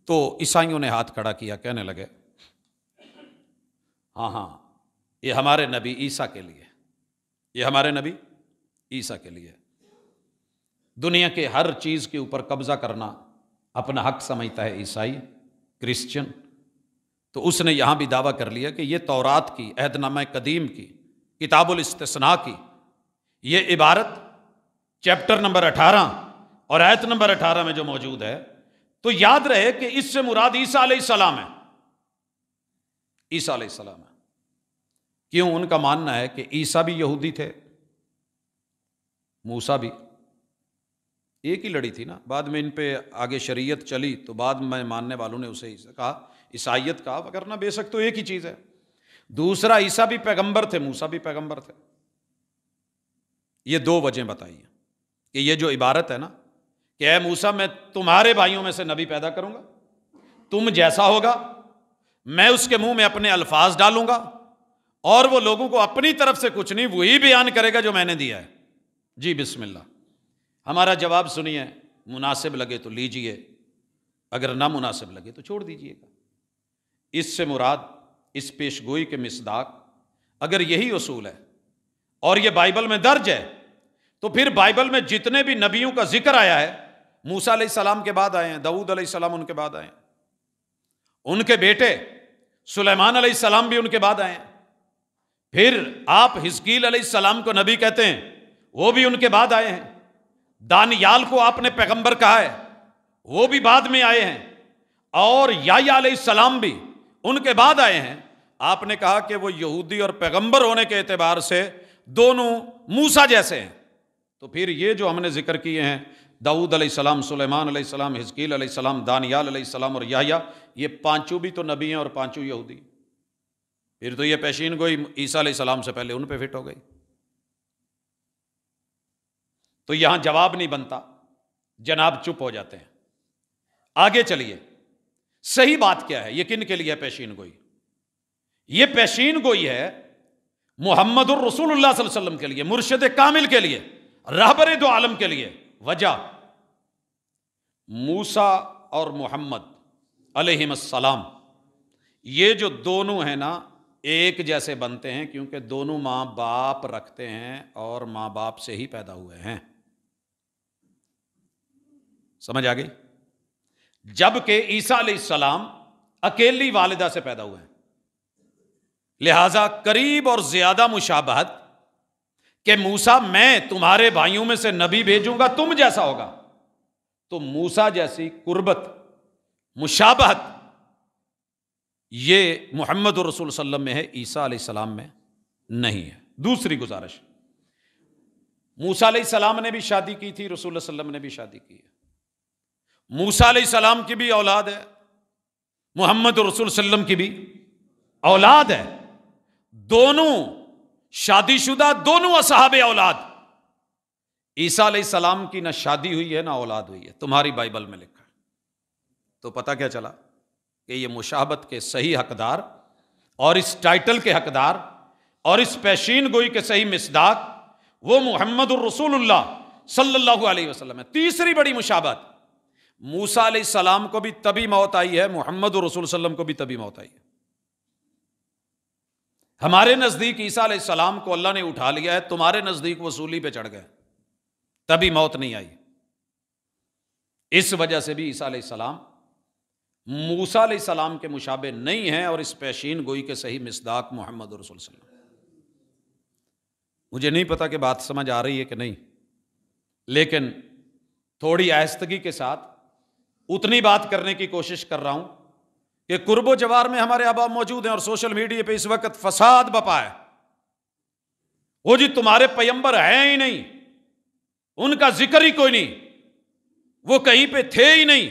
تو عیسائیوں نے ہاتھ کھڑا کیا، کہنے لگے ہاں یہ ہمارے نبی عیسیٰ کے لیے، یہ ہمارے نبی عیسیٰ کے لیے۔ دنیا کے ہر چیز کے اوپر قبضہ کرنا اپنا حق سمجھتا ہے عیسائی، کرسچن، تو اس نے یہاں بھی دعویٰ کر لیا کہ یہ تورات کی، عہد نامہ قدیم کی، کتاب الاستثناء کی یہ عبارت چیپٹر نمبر 18 اور آیت نمبر 18 میں جو موجود ہے، تو یاد رہے کہ اس سے مراد عیسیٰ علیہ السلام ہے، عیسیٰ علیہ السلام ہے۔ کیوں؟ ان کا ماننا ہے کہ عیسیٰ بھی یہودی تھے، موسیٰ بھی، ایک ہی لڑی تھی نا، بعد میں ان پہ آگے شریعت چلی تو بعد میں ماننے والوں نے اسے کہا عیسائیت کہا، وگرنہ بے شک تو ایک ہی چیز ہے۔ دوسرا، عیسیٰ بھی پیغمبر تھے، موسیٰ بھی پیغمبر تھے۔ یہ دو وجہ بتائی ہیں کہ یہ جو عبارت ہے نا کہ اے موسیٰ میں تمہارے بھائیوں میں سے نبی پیدا کروں گا، تم جیسا ہوگا، میں اس کے منہ میں اپنے الفاظ ڈالوں گا، اور وہ لوگوں کو اپنی طرف سے کچھ نہیں، وہی بیان کرے گا جو میں نے دیا ہے۔ جی بسم اللہ۔ ہمارا جواب سنیے، مناسب لگے تو لیجئے، اگر نہ مناسب لگے تو چھوڑ دیجئے گا۔ اس سے مراد، اس پیش گوئی کے مصداق اگر یہی اصول ہے اور یہ بائبل میں درج ہے، تو پھر بائبل میں جتنے بھی نبیوں کا ذکر آیا ہے، موسیٰ علیہ السلام کے بعد آئے ہیں، داؤد علیہ السلام ان کے بعد آئے ہیں، ان کے بیٹے سلیمان علیہ السلام بھی ان کے بعد آئے ہیں، پھر آپ حزقیل علیہ السلام کو نبی کہتے ہیں، وہ بھی ان کے بعد آئے ہیں، دانیال کو آپ نے پیغمبر کہا ہے، وہ بھی بعد میں آئے ہیں، اور یحییٰ علیہ السلام بھی ان کے بعد آئے ہیں۔ آپ نے کہا کہ وہ یہودی اور پیغمبر ہونے کے اعتبار سے دونوں موسیٰ جیسے ہیں، تو پھر یہ جو ہم نے ذکر کیے ہیں، داؤد علیہ السلام، سلیمان علیہ السلام، حزقیل علیہ السلام، دانیال علیہ السلام اور یحییٰ، یہ پانچوں بھی تو نبی ہیں اور پانچوں یہودی، پھر تو یہ پیشین گوئی عیسیٰ علیہ السلام سے پہلے ان پہ فٹ ہو گئی۔ تو یہاں جواب نہیں بنتا، جناب چپ ہو جاتے ہیں۔ آگے چلیے، صحیح بات کیا ہے؟ یہ کن کے لیے پیشین گوئی؟ یہ پیشین گوئی ہے محمد الرسول اللہ صلی اللہ علیہ وسلم کے لیے، مرشد کامل کے لیے، رہبر دو عالم کے لیے. وجہ موسیٰ اور محمد علیہم السلام یہ جو دونوں ہیں نا ایک جیسے بنتے ہیں، کیونکہ دونوں ماں باپ رکھتے ہیں اور ماں باپ سے ہی پیدا ہوئے ہیں. سمجھ آ گئی؟ جبکہ عیسیٰ علیہ السلام اکیلی والدہ سے پیدا ہوئے ہیں، لہذا قریب اور زیادہ مشابہت کہ موسیٰ میں تمہارے بھائیوں میں سے نبی بھیجوں گا تم جیسا ہوگا، تو موسیٰ جیسی قربت مشابہت یہ محمد الرسول صلی اللہ علیہ وسلم میں ہے، عیسیٰ علیہ السلام میں نہیں ہے. دوسری گزارش، موسیٰ علیہ السلام نے بھی شادی کی تھی، رسول اللہ صلی اللہ علیہ وسلم نے بھی شادی کی ہے. موسیٰ علیہ السلام کی بھی اولاد ہے، محمد الرسول صلی اللہ علیہ وسلم کی بھی اولاد ہے. دونوں شادی شدہ، دونوں اصحاب اولاد. عیسیٰ علیہ السلام کی نہ شادی ہوئی ہے نہ اولاد ہوئی ہے، تمہاری بائبل میں لکھا ہے. تو پتہ کیا چلا کہ یہ مشابہت کے صحیح حقدار اور اس ٹائٹل کے حقدار اور اس پیشین گوئی کے صحیح مصداق وہ محمد الرسول اللہ صلی اللہ علیہ وسلم ہے. تیسری بڑی مشابہت، موسیٰ علیہ السلام کو بھی تبھی موت آئی ہے، محمد الرسول صلی اللہ علیہ وسلم کو بھی تبھی موت آئی ہے. ہمارے نزدیک عیسیٰ علیہ السلام کو اللہ نے اٹھا لیا ہے، تمہارے نزدیک وہ سولی پہ چڑھ گئے، تبھی موت نہیں آئی. اس وجہ سے بھی عیسیٰ علیہ السلام موسیٰ علیہ السلام کے مشابہ نہیں ہیں، اور اس پیشین گوئی کے صحیح مصداق محمد رسول صلی اللہ علیہ وسلم. مجھے نہیں پتا کہ بات سمجھ آ رہی ہے کہ نہیں، لیکن تھوڑی آہستگی کے ساتھ اتنی بات کرنے کی کوشش کر رہا ہوں کہ قرب و جوار میں ہمارے آبا موجود ہیں، اور سوشل میڈیا پہ اس وقت فساد بپا ہے. وہ جی تمہارے پیغمبر ہیں ہی نہیں، ان کا ذکر ہی کوئی نہیں، وہ کہیں پہ تھے ہی نہیں،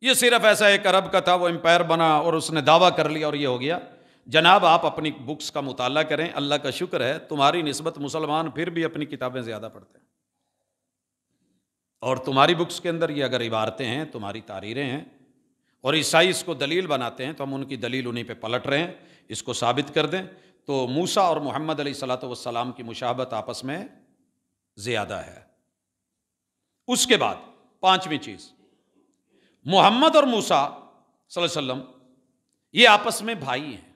یہ صرف ایسا ایک عرب کا تھا، وہ امپائر بنا اور اس نے دعویٰ کر لیا اور یہ ہو گیا. جناب آپ اپنی بکس کا مطالعہ کریں، اللہ کا شکر ہے تمہاری نسبت مسلمان پھر بھی اپنی کتابیں زیادہ پڑھتے ہیں، اور تمہاری بکس کے اندر یہ اگر عبارتیں ہیں، تمہاری تحریریں ہیں، اور عیسائی اس کو دلیل بناتے ہیں تو ہم ان کی دلیل انہیں پہ پلٹ رہے ہیں. اس کو ثابت کر دیں تو موسیٰ اور محمد علیہ الصلوۃ والسلام کی مشابہت آپس میں زیادہ ہے. اس کے بعد پانچویں چیز، محمد اور موسیٰ صلی اللہ علیہ وسلم یہ آپس میں بھائی ہیں،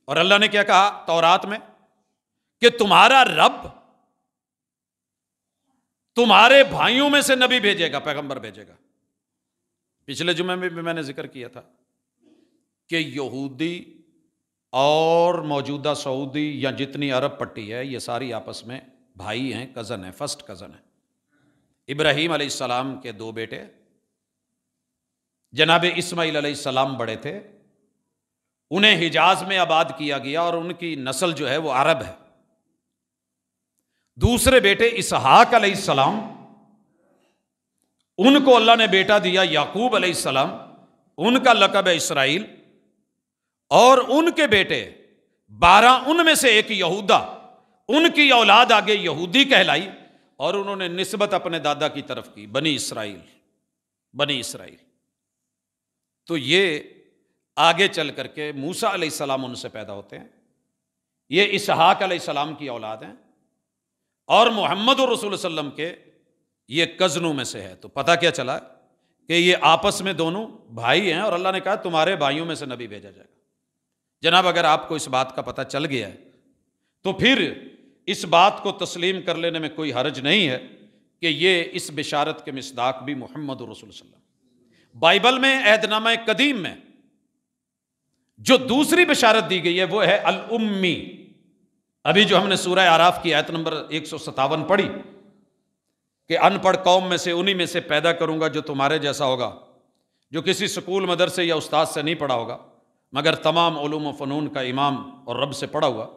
اور اللہ نے کیا کہا تورات میں کہ تمہارا رب تمہارے بھائیوں میں سے نبی بھیجے گا، پیغمبر بھیجے گا. پچھلے جمعے میں بھی میں نے ذکر کیا تھا کہ یہودی اور موجودہ سعودی یا جتنی عرب پٹی ہے یہ ساری آپس میں بھائی ہیں، کزن ہیں، فرسٹ کزن ہیں. ابراہیم علیہ السلام کے دو بیٹے، جناب اسماعیل علیہ السلام بڑے تھے، انہیں حجاز میں آباد کیا گیا اور ان کی نسل جو ہے وہ عرب ہے. دوسرے بیٹے اسحاق علیہ السلام، ان کو اللہ نے بیٹا دیا یعقوب علیہ السلام، ان کا لقب ہے اسرائیل. اور ان کے بیٹے 12، ان میں سے ایک یہودا، ان کی اولاد آگے یہودی کہلائی، اور انہوں نے نسبت اپنے دادا کی طرف کی، بنی اسرائیل، بنی اسرائیل. تو یہ آگے چل کر کے موسیٰ علیہ السلام ان سے پیدا ہوتے ہیں، یہ اسحاق علیہ السلام کی اولاد ہیں، اور محمد الرسول صلی اللہ علیہ وسلم کے یہ کزنوں میں سے ہے. تو پتہ کیا چلا کہ یہ آپس میں دونوں بھائی ہیں، اور اللہ نے کہا تمہارے بھائیوں میں سے نبی بھیجا جائے گا. جناب اگر آپ کو اس بات کا پتہ چل گیا ہے تو پھر اس بات کو تسلیم کر لینے میں کوئی حرج نہیں ہے کہ یہ اس بشارت کے مصداق بھی محمد الرسول صلی اللہ علیہ وسلم. بائبل میں عہد نامہ قدیم میں جو دوسری بشارت دی گئی ہے وہ ہے الامی. ابھی جو ہم نے سورہ اعراف کی آیت نمبر 157 پڑھی کہ ان پڑھ قوم میں سے انہی میں سے پیدا کروں گا جو تمہارے جیسا ہوگا، جو کسی سکول مدرسے یا استاد سے نہیں پڑھا ہوگا مگر تمام علوم و فنون کا امام اور رب سے پڑھا ہوا.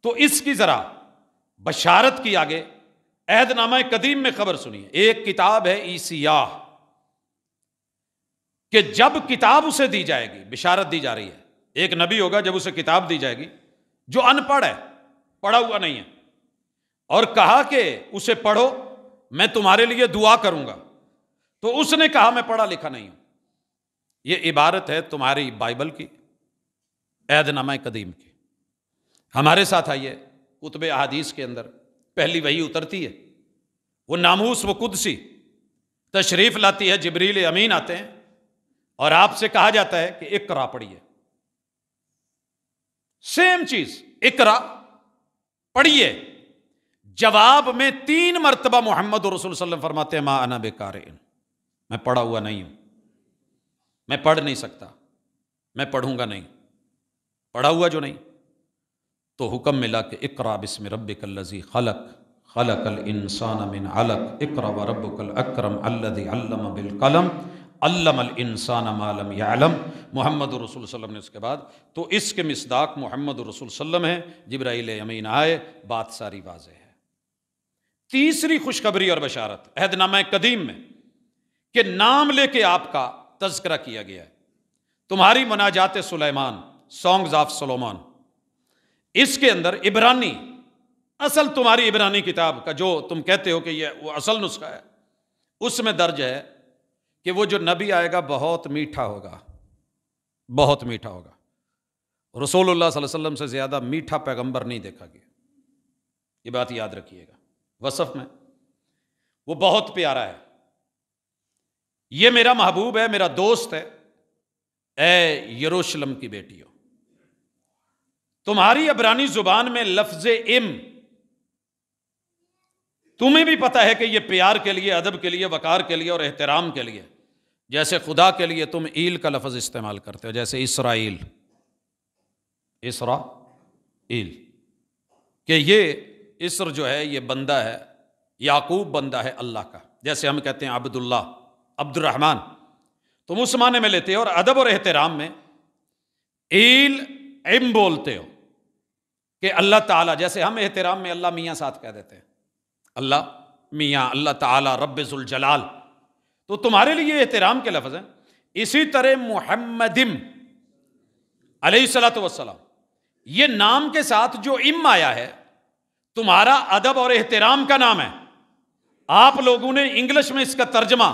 تو اس کی ذرا بشارت کی آگے عہد نامہ قدیم میں خبر سنیے. ایک کتاب ہے عیسیاہ، کہ جب کتاب اسے دی جائے گی، بشارت دی جا رہی ہے، ایک نبی ہوگا جب اسے کتاب دی جائے گی جو ان پڑھ ہے، پڑھا ہوا نہیں ہے، اور کہا کہ اسے پڑھو میں تمہارے لیے دعا کروں گا، تو اس نے کہا میں پڑھا لکھا نہیں ہوں. یہ عبارت ہے تمہاری بائبل کی، عہد نامہ قدیم کی. ہمارے ساتھ آئیے کتب احادیث کے اندر پہلی وحی اترتی ہے، وہ ناموس و قدسی تشریف لاتی ہے، جبریل امین آتے ہیں اور آپ سے کہا جاتا ہے کہ اقرا پڑھیے، سیم چیز اقرا پڑھیے، جواب میں 3 مرتبہ محمد رسول صلی اللہ علیہ وسلم فرماتے ہیں ما انا بقارئ، میں پڑھا ہوا نہیں ہوں، میں پڑھ نہیں سکتا، میں پڑھوں گا نہیں، پڑھا ہوا جو نہیں۔ تو حکم ملا کہ اقرا بسم ربک الذی خلق خلق الانسان من علق اقرا وربک الاکرم الذی علم بالقلم علم الانسان ما لم یعلم۔ محمد رسول صلی اللہ علیہ وسلم نے اس کے بعد تو اس کے مصداق محمد رسول صلی اللہ علیہ وسلم ہے، جبرائیل امین آئے، بات ساری واضح ہے۔ تیسری خوشخبری اور بشارت عہد نامہ قدیم میں کہ نام لے کے آپ کا تذکرہ کیا گیا ہے، تمہاری مناجات سلیمان، سانگز آف سولومون، اس کے اندر عبرانی، اصل تمہاری عبرانی کتاب کا جو تم کہتے ہو کہ یہ وہ اصل نسخہ ہے، اس میں درج ہے کہ وہ جو نبی آئے گا بہت میٹھا ہوگا، بہت میٹھا ہوگا۔ رسول اللہ صلی اللہ علیہ وسلم سے زیادہ میٹھا پیغمبر نہیں دیکھا گیا، یہ بات یاد رکھیے گا۔ وصف میں وہ بہت پیارا ہے، یہ میرا محبوب ہے، میرا دوست ہے، اے یروشلم کی بیٹیوں، تمہاری عبرانی زبان میں لفظ تمہیں بھی پتا ہے کہ یہ پیار کے لیے، ادب کے لیے، وقار کے لیے اور احترام کے لیے، جیسے خدا کے لیے تم ایل کا لفظ استعمال کرتے ہو، جیسے اسرائیل، اسرائیل، کہ یہ اسر جو ہے یہ بندہ ہے، یعقوب بندہ ہے اللہ کا، جیسے ہم کہتے ہیں عبداللہ، عبد الرحمن، تم اس معنی میں لیتے ہو، اور ادب اور احترام میں ایل ام بولتے ہو کہ اللہ تعالیٰ، جیسے ہم احترام میں اللہ میاں ساتھ کہہ دیتے ہیں، اللہ میاں، اللہ تعالیٰ رب ذوالجلال، تو تمہارے لیے احترام کے لفظ ہیں۔ اسی طرح محمدم علیہ الصلوۃ والسلام، یہ نام کے ساتھ جو ام آیا ہے تمہارا ادب اور احترام کا نام ہے، آپ لوگوں نے انگلش میں اس کا ترجمہ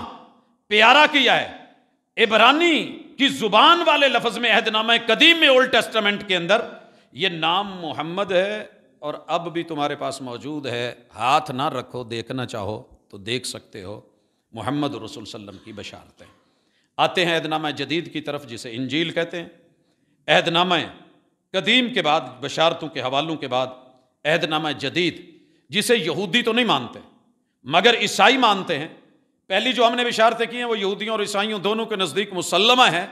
پیارا کیا ہے، عبرانی کی زبان والے لفظ میں عہد نامہ قدیم میں اولڈ ٹیسٹمنٹ کے اندر یہ نام محمد ہے، اور اب بھی تمہارے پاس موجود ہے، ہاتھ نہ رکھو، دیکھنا چاہو تو دیکھ سکتے ہو، محمد رسول صلی اللہ علیہ وسلم کی بشارتیں۔ آتے ہیں عہد نامہ جدید کی طرف، جسے انجیل کہتے ہیں۔ عہد نامہ قدیم کے بعد، بشارتوں کے حوالوں کے بعد عہد نامہ جدید، جسے یہودی تو نہیں مانتے مگر عیسائی مانتے ہیں۔ پہلی جو ہم نے بشارتیں کی ہیں وہ یہودیوں اور عیسائیوں دونوں کے نزدیک مسلمہ ہے،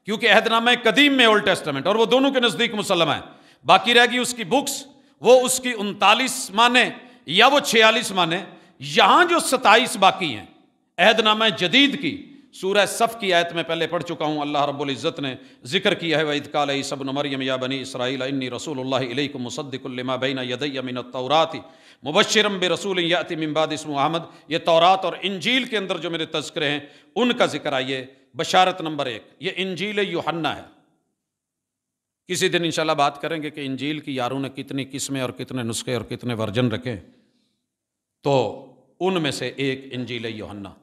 کیونکہ عہد نامہ قدیم میں اولڈ ٹیسٹمنٹ، اور وہ دونوں کے نزدیک مسلمہ ہے۔ باقی رہ گئی اس کی بکس، وہ اس کی 39 مانے یا وہ 46 مانے، یہاں جو 27 باقی ہیں عہد نامہ جدید کی، سورہ صف کی آیت میں پہلے پڑھ چکا ہوں، اللہ رب العزت نے ذکر کیا ہے وَإِذْ قَالَ عِیسیٰ ابْنُ مَرْیَمَ یَا بَنِی إِسْرَائِیلَ إِنِّی رَسُولُ اللَّهِ إِلَیْکُم مُصَدِّقٌ لِمَا بَیْنَ یَدَیَّ مِنَ التَّوْرَاةِ مُبَشِّرًا بِرَسُولٍ یَأْتِی مِن بَعْدِی اسْمُهُ احمد۔ یہ تورات اور انجیل کے اندر جو میرے تذکرے ہیں ان کا ذکر آئیے۔ بشارت نمبر 1، یہ انجیل یوحنا ہے، کسی دن انشاءاللہ بات کریں گے کہ انجیل کی یاروں نے کتنی قسمیں اور کتنے نسخے اور کتنے ورژن رکھے، تو ان میں سے ایک انجیل یوحنا۔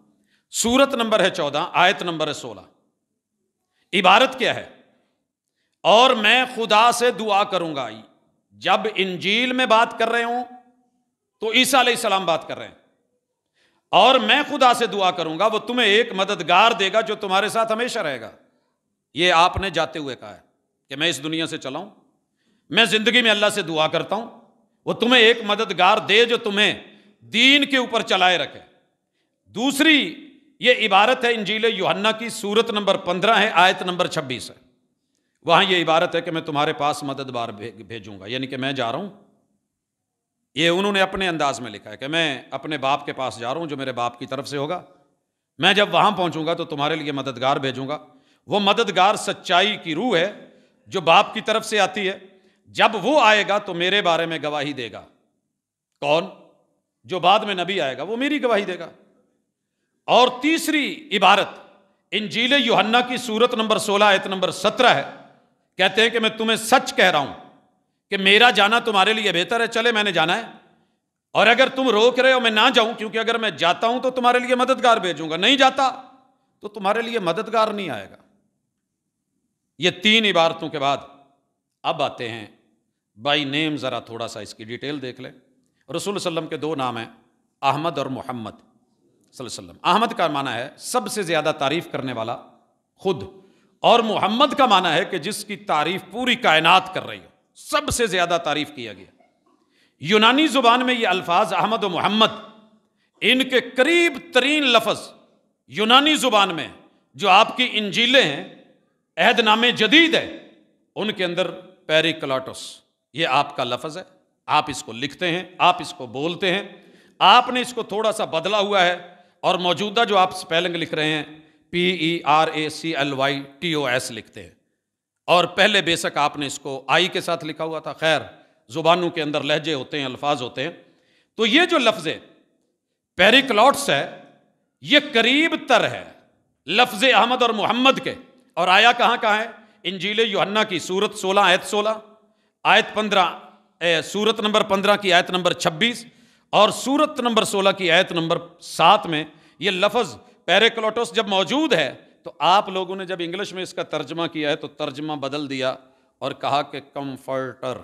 سورت نمبر ہے 14، آیت نمبر ہے 16۔ عبارت کیا ہے؟ اور میں خدا سے دعا کروں گا۔ جب انجیل میں بات کر رہے ہوں تو عیسیٰ علیہ السلام بات کر رہے ہیں، اور میں خدا سے دعا کروں گا، وہ تمہیں ایک مددگار دے گا جو تمہارے ساتھ ہمیشہ رہے گا۔ یہ آپ نے جاتے ہوئے کہا ہے کہ میں اس دنیا سے چلا ہوں، میں زندگی میں اللہ سے دعا کرتا ہوں وہ تمہیں ایک مددگار دے جو تمہیں دین کے اوپر چلائے رکھے۔ دوسری یہ عبارت ہے انجیل یوحنا کی، سورت نمبر 15 ہے، آیت نمبر 26 ہے، وہاں یہ عبارت ہے کہ میں تمہارے پاس مددگار بھیجوں گا، یعنی کہ میں جا رہا ہوں۔ یہ انہوں نے اپنے انداز میں لکھا ہے کہ میں اپنے باپ کے پاس جا رہا ہوں جو میرے باپ کی طرف سے ہوگا، میں جب وہاں پہنچوں گا تو تمہارے لیے مددگار بھیجوں گا۔ وہ مددگار سچائی کی روح ہے جو باپ کی طرف سے آتی ہے، جب وہ آئے گا تو میرے بارے میں گواہی دے گا۔ کون؟ جو بعد میں نبی آئے گا وہ میری گواہی دے گا۔ اور تیسری عبارت انجیل یوحنا کی سورت نمبر 16 آیت نمبر 17 ہے، کہتے ہیں کہ میں تمہیں سچ کہہ رہا ہوں کہ میرا جانا تمہارے لیے بہتر ہے، چلے میں نے جانا ہے، اور اگر تم روک رہے ہو میں نہ جاؤں، کیونکہ اگر میں جاتا ہوں تو تمہارے لیے مددگار بھیجوں گا، نہیں جاتا تو تمہارے لیے مددگار نہیں آئے گا۔ یہ 3 عبارتوں کے بعد اب آتے ہیں بائی نیم ذرا تھوڑا سا اس کی ڈیٹیل دیکھ لیں۔ رسول صلی اللہ علیہ وسلم کے دو نام ہیں، احمد اور محمد صلی اللہ علیہ وسلم۔ احمد کا معنی ہے سب سے زیادہ تعریف کرنے والا خود، اور محمد کا معنی ہے کہ جس کی تعریف پوری کائنات کر رہی ہو، سب سے زیادہ تعریف کیا گیا۔ یونانی زبان میں یہ الفاظ احمد و محمد، ان کے قریب ترین لفظ یونانی زبان میں جو آپ کی انجیلیں ہیں، عہد نامے جدید ہے، ان کے اندر پیریکلاٹوس یہ آپ کا لفظ ہے۔ آپ اس کو لکھتے ہیں، آپ اس کو بولتے ہیں، آپ نے اس کو تھوڑا سا بدلا ہوا ہے، اور موجودہ جو آپ سپیلنگ لکھ رہے ہیں PERACLYTOS لکھتے ہیں، اور پہلے بے شک آپ نے اس کو آئی کے ساتھ لکھا ہوا تھا۔ خیر، زبانوں کے اندر لہجے ہوتے ہیں، الفاظ ہوتے ہیں۔ تو یہ جو لفظ ہے پیریکلاٹس ہے، یہ قریب تر ہے لفظ احمد اور محمد کے، اور آیا کہاں ہے؟ انجیل یوحنا کی سورت 16 آیت 16، آیت 15 سورت نمبر 15 کی آیت نمبر 26، اور سورت نمبر 16 کی آیت نمبر 7 میں یہ لفظ پیریکلاٹوس جب موجود ہے، تو آپ لوگوں نے جب انگلش میں اس کا ترجمہ کیا ہے تو ترجمہ بدل دیا اور کہا کہ کمفرٹر،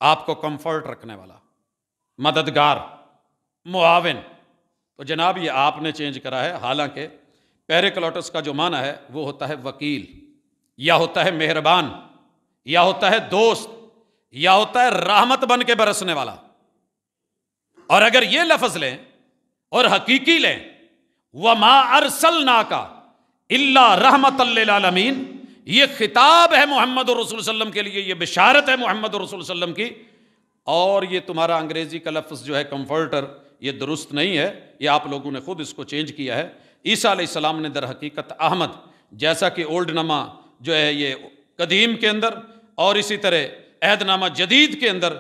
آپ کو کمفرٹ رکھنے والا، مددگار، معاون۔ تو جناب یہ آپ نے چینج کرا ہے، حالانکہ پیریکلاٹوس کا جو معنی ہے وہ ہوتا ہے وکیل، یا ہوتا ہے مہربان، یا ہوتا ہے دوست، یا ہوتا ہے رحمت بن کے برسنے والا۔ اور اگر یہ لفظ لیں اور حقیقی لیں، وَمَا أَرْسَلْنَاكَ إِلَّا رَحْمَةً لِّلْعَالَمِينَ، یہ خطاب ہے محمد رسول صلی اللہ علیہ وسلم کے لیے، یہ بشارت ہے محمد رسول صلی اللہ علیہ وسلم کی۔ اور یہ تمہارا انگریزی کا لفظ جو ہے کمفرٹر، یہ درست نہیں ہے، یہ آپ لوگوں نے خود اس کو چینج کیا ہے۔ عیسیٰ علیہ السلام نے در حقیقت احمد، جیسا کہ اولڈ نامہ جو ہے یہ قدیم کے اندر، اور اسی طرح عہد نامہ جدید کے اندر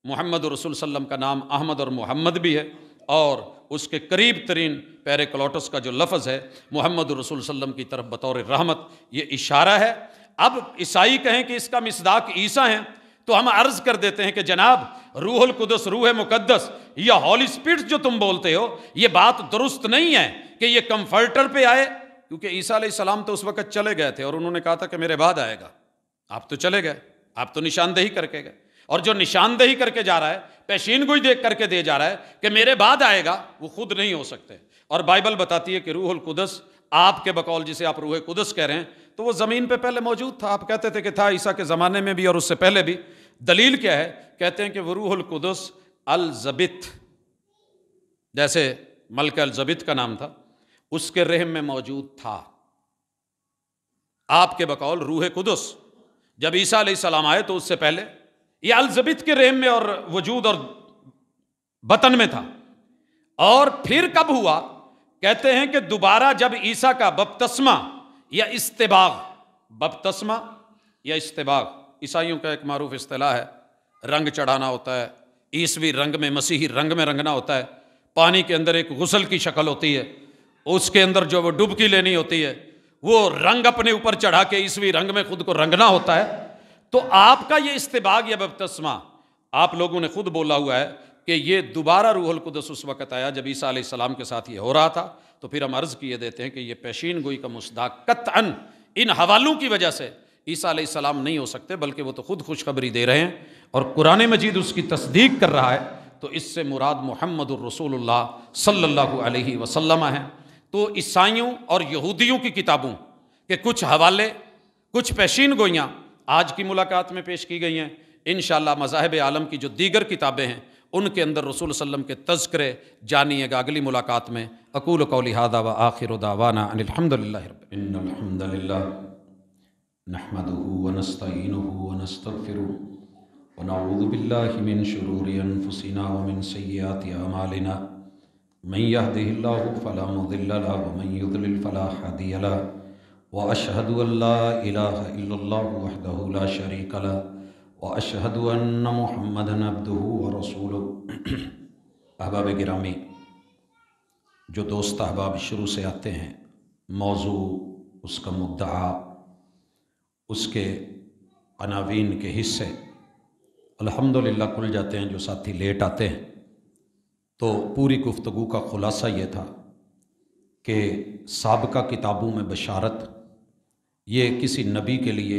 محمد رسول صلی اللہ علیہ وسلم کا نام احمد اور محمد بھی ہے، اور اس کے قریب ترین پیریکلاٹوس کا جو لفظ ہے محمد رسول صلی اللہ علیہ وسلم کی طرف بطور رحمت، یہ اشارہ ہے۔ اب عیسائی کہیں کہ اس کا مصداق عیسیٰ ہیں، تو ہم عرض کر دیتے ہیں کہ جناب روح القدس، روح مقدس یا ہولی اسپرٹ جو تم بولتے ہو، یہ بات درست نہیں ہے کہ یہ کمفرٹر پہ آئے، کیونکہ عیسیٰ علیہ السلام تو اس وقت چلے گئے تھے، اور انہوں نے کہا تھا کہ میرے بعد آئے گا۔ آپ تو چلے گئے، آپ تو نشاندہی کر کے گئے، اور جو نشاندہی کر کے جا رہا ہے، پیشین گوئی دیکھ کر کے دے جا رہا ہے کہ میرے بعد آئے گا، وہ خود نہیں ہو سکتے۔ اور بائبل بتاتی ہے کہ روح القدس، آپ کے بقول جسے آپ روح قدس کہہ رہے ہیں، تو وہ زمین پہ پہلے موجود تھا۔ آپ کہتے تھے کہ تھا عیسیٰ کے زمانے میں بھی اور اس سے پہلے بھی۔ دلیل کیا ہے؟ کہتے ہیں کہ وہ روح القدس الزبت، جیسے ملکہ الزبت کا نام تھا، اس کے رحم میں موجود تھا۔ آپ کے بقول روح قدس جب عیسیٰ علیہ السلام آئے تو اس سے پہلے یہ الزبت کے رحم میں اور وجود اور بطن میں تھا۔ اور پھر کب ہوا؟ کہتے ہیں کہ دوبارہ جب عیسیٰ کا بپتسمہ یا استباغ، بپتسمہ یا استباغ عیسائیوں کا ایک معروف اصطلاح ہے، رنگ چڑھانا ہوتا ہے، عیسوی رنگ میں، مسیحی رنگ میں رنگنا ہوتا ہے، پانی کے اندر ایک غسل کی شکل ہوتی ہے، اس کے اندر جو وہ ڈبکی لینی ہوتی ہے، وہ رنگ اپنے اوپر چڑھا کے عیسوی رنگ میں خود کو رنگنا ہوتا ہے۔ تو آپ کا یہ استباغ یا بپتسمہ، آپ لوگوں نے خود بولا ہوا ہے کہ یہ دوبارہ روح القدس اس وقت آیا جب عیسیٰ علیہ السلام کے ساتھ یہ ہو رہا تھا۔ تو پھر ہم عرض کیے دیتے ہیں کہ یہ پیشین گوئی کا مصداق قطعاً ان حوالوں کی وجہ سے عیسیٰ علیہ السلام نہیں ہو سکتے، بلکہ وہ تو خود خوشخبری دے رہے ہیں اور قرآن مجید اس کی تصدیق کر رہا ہے۔ تو اس سے مراد محمد الرسول اللہ صلی اللہ علیہ وسلم ہے۔ تو عیسائیوں اور یہودیوں کی کتابوں کے کچھ حوالے، کچھ پیشین گوئیاں آج کی ملاقات میں پیش کی گئی ہیں۔ انشاءاللہ مذاہب عالم کی جو دیگر کتابیں ہیں ان کے اندر رسول صلی اللہ علیہ وسلم کے تذکرے جانیے گا اگلی ملاقات میں۔ اقول قولی ھذا وآخر دعوانا ان الحمدللہ ان الحمدللہ نحمده ونستعینه ونستغفره ونعوذ باللہ من شرور انفسنا ومن سیئات اعمالنا من يهده الله فلا مضل له ومن يضلل فلا هادي له واشهد ان لا اله الا الله وحده لا شريك له واشهد ان محمدا عبده ورسوله۔ احباب گرامی، جو دوست احباب شروع سے آتے ہیں، موضوع، اس کا مدعا، اس کے عناوین کے حصے الحمدللہ کھل جاتے ہیں۔ جو ساتھی لیٹ آتے ہیں تو پوری گفتگو کا خلاصہ یہ تھا کہ سابقہ کتابوں میں بشارت یہ کسی نبی کے لیے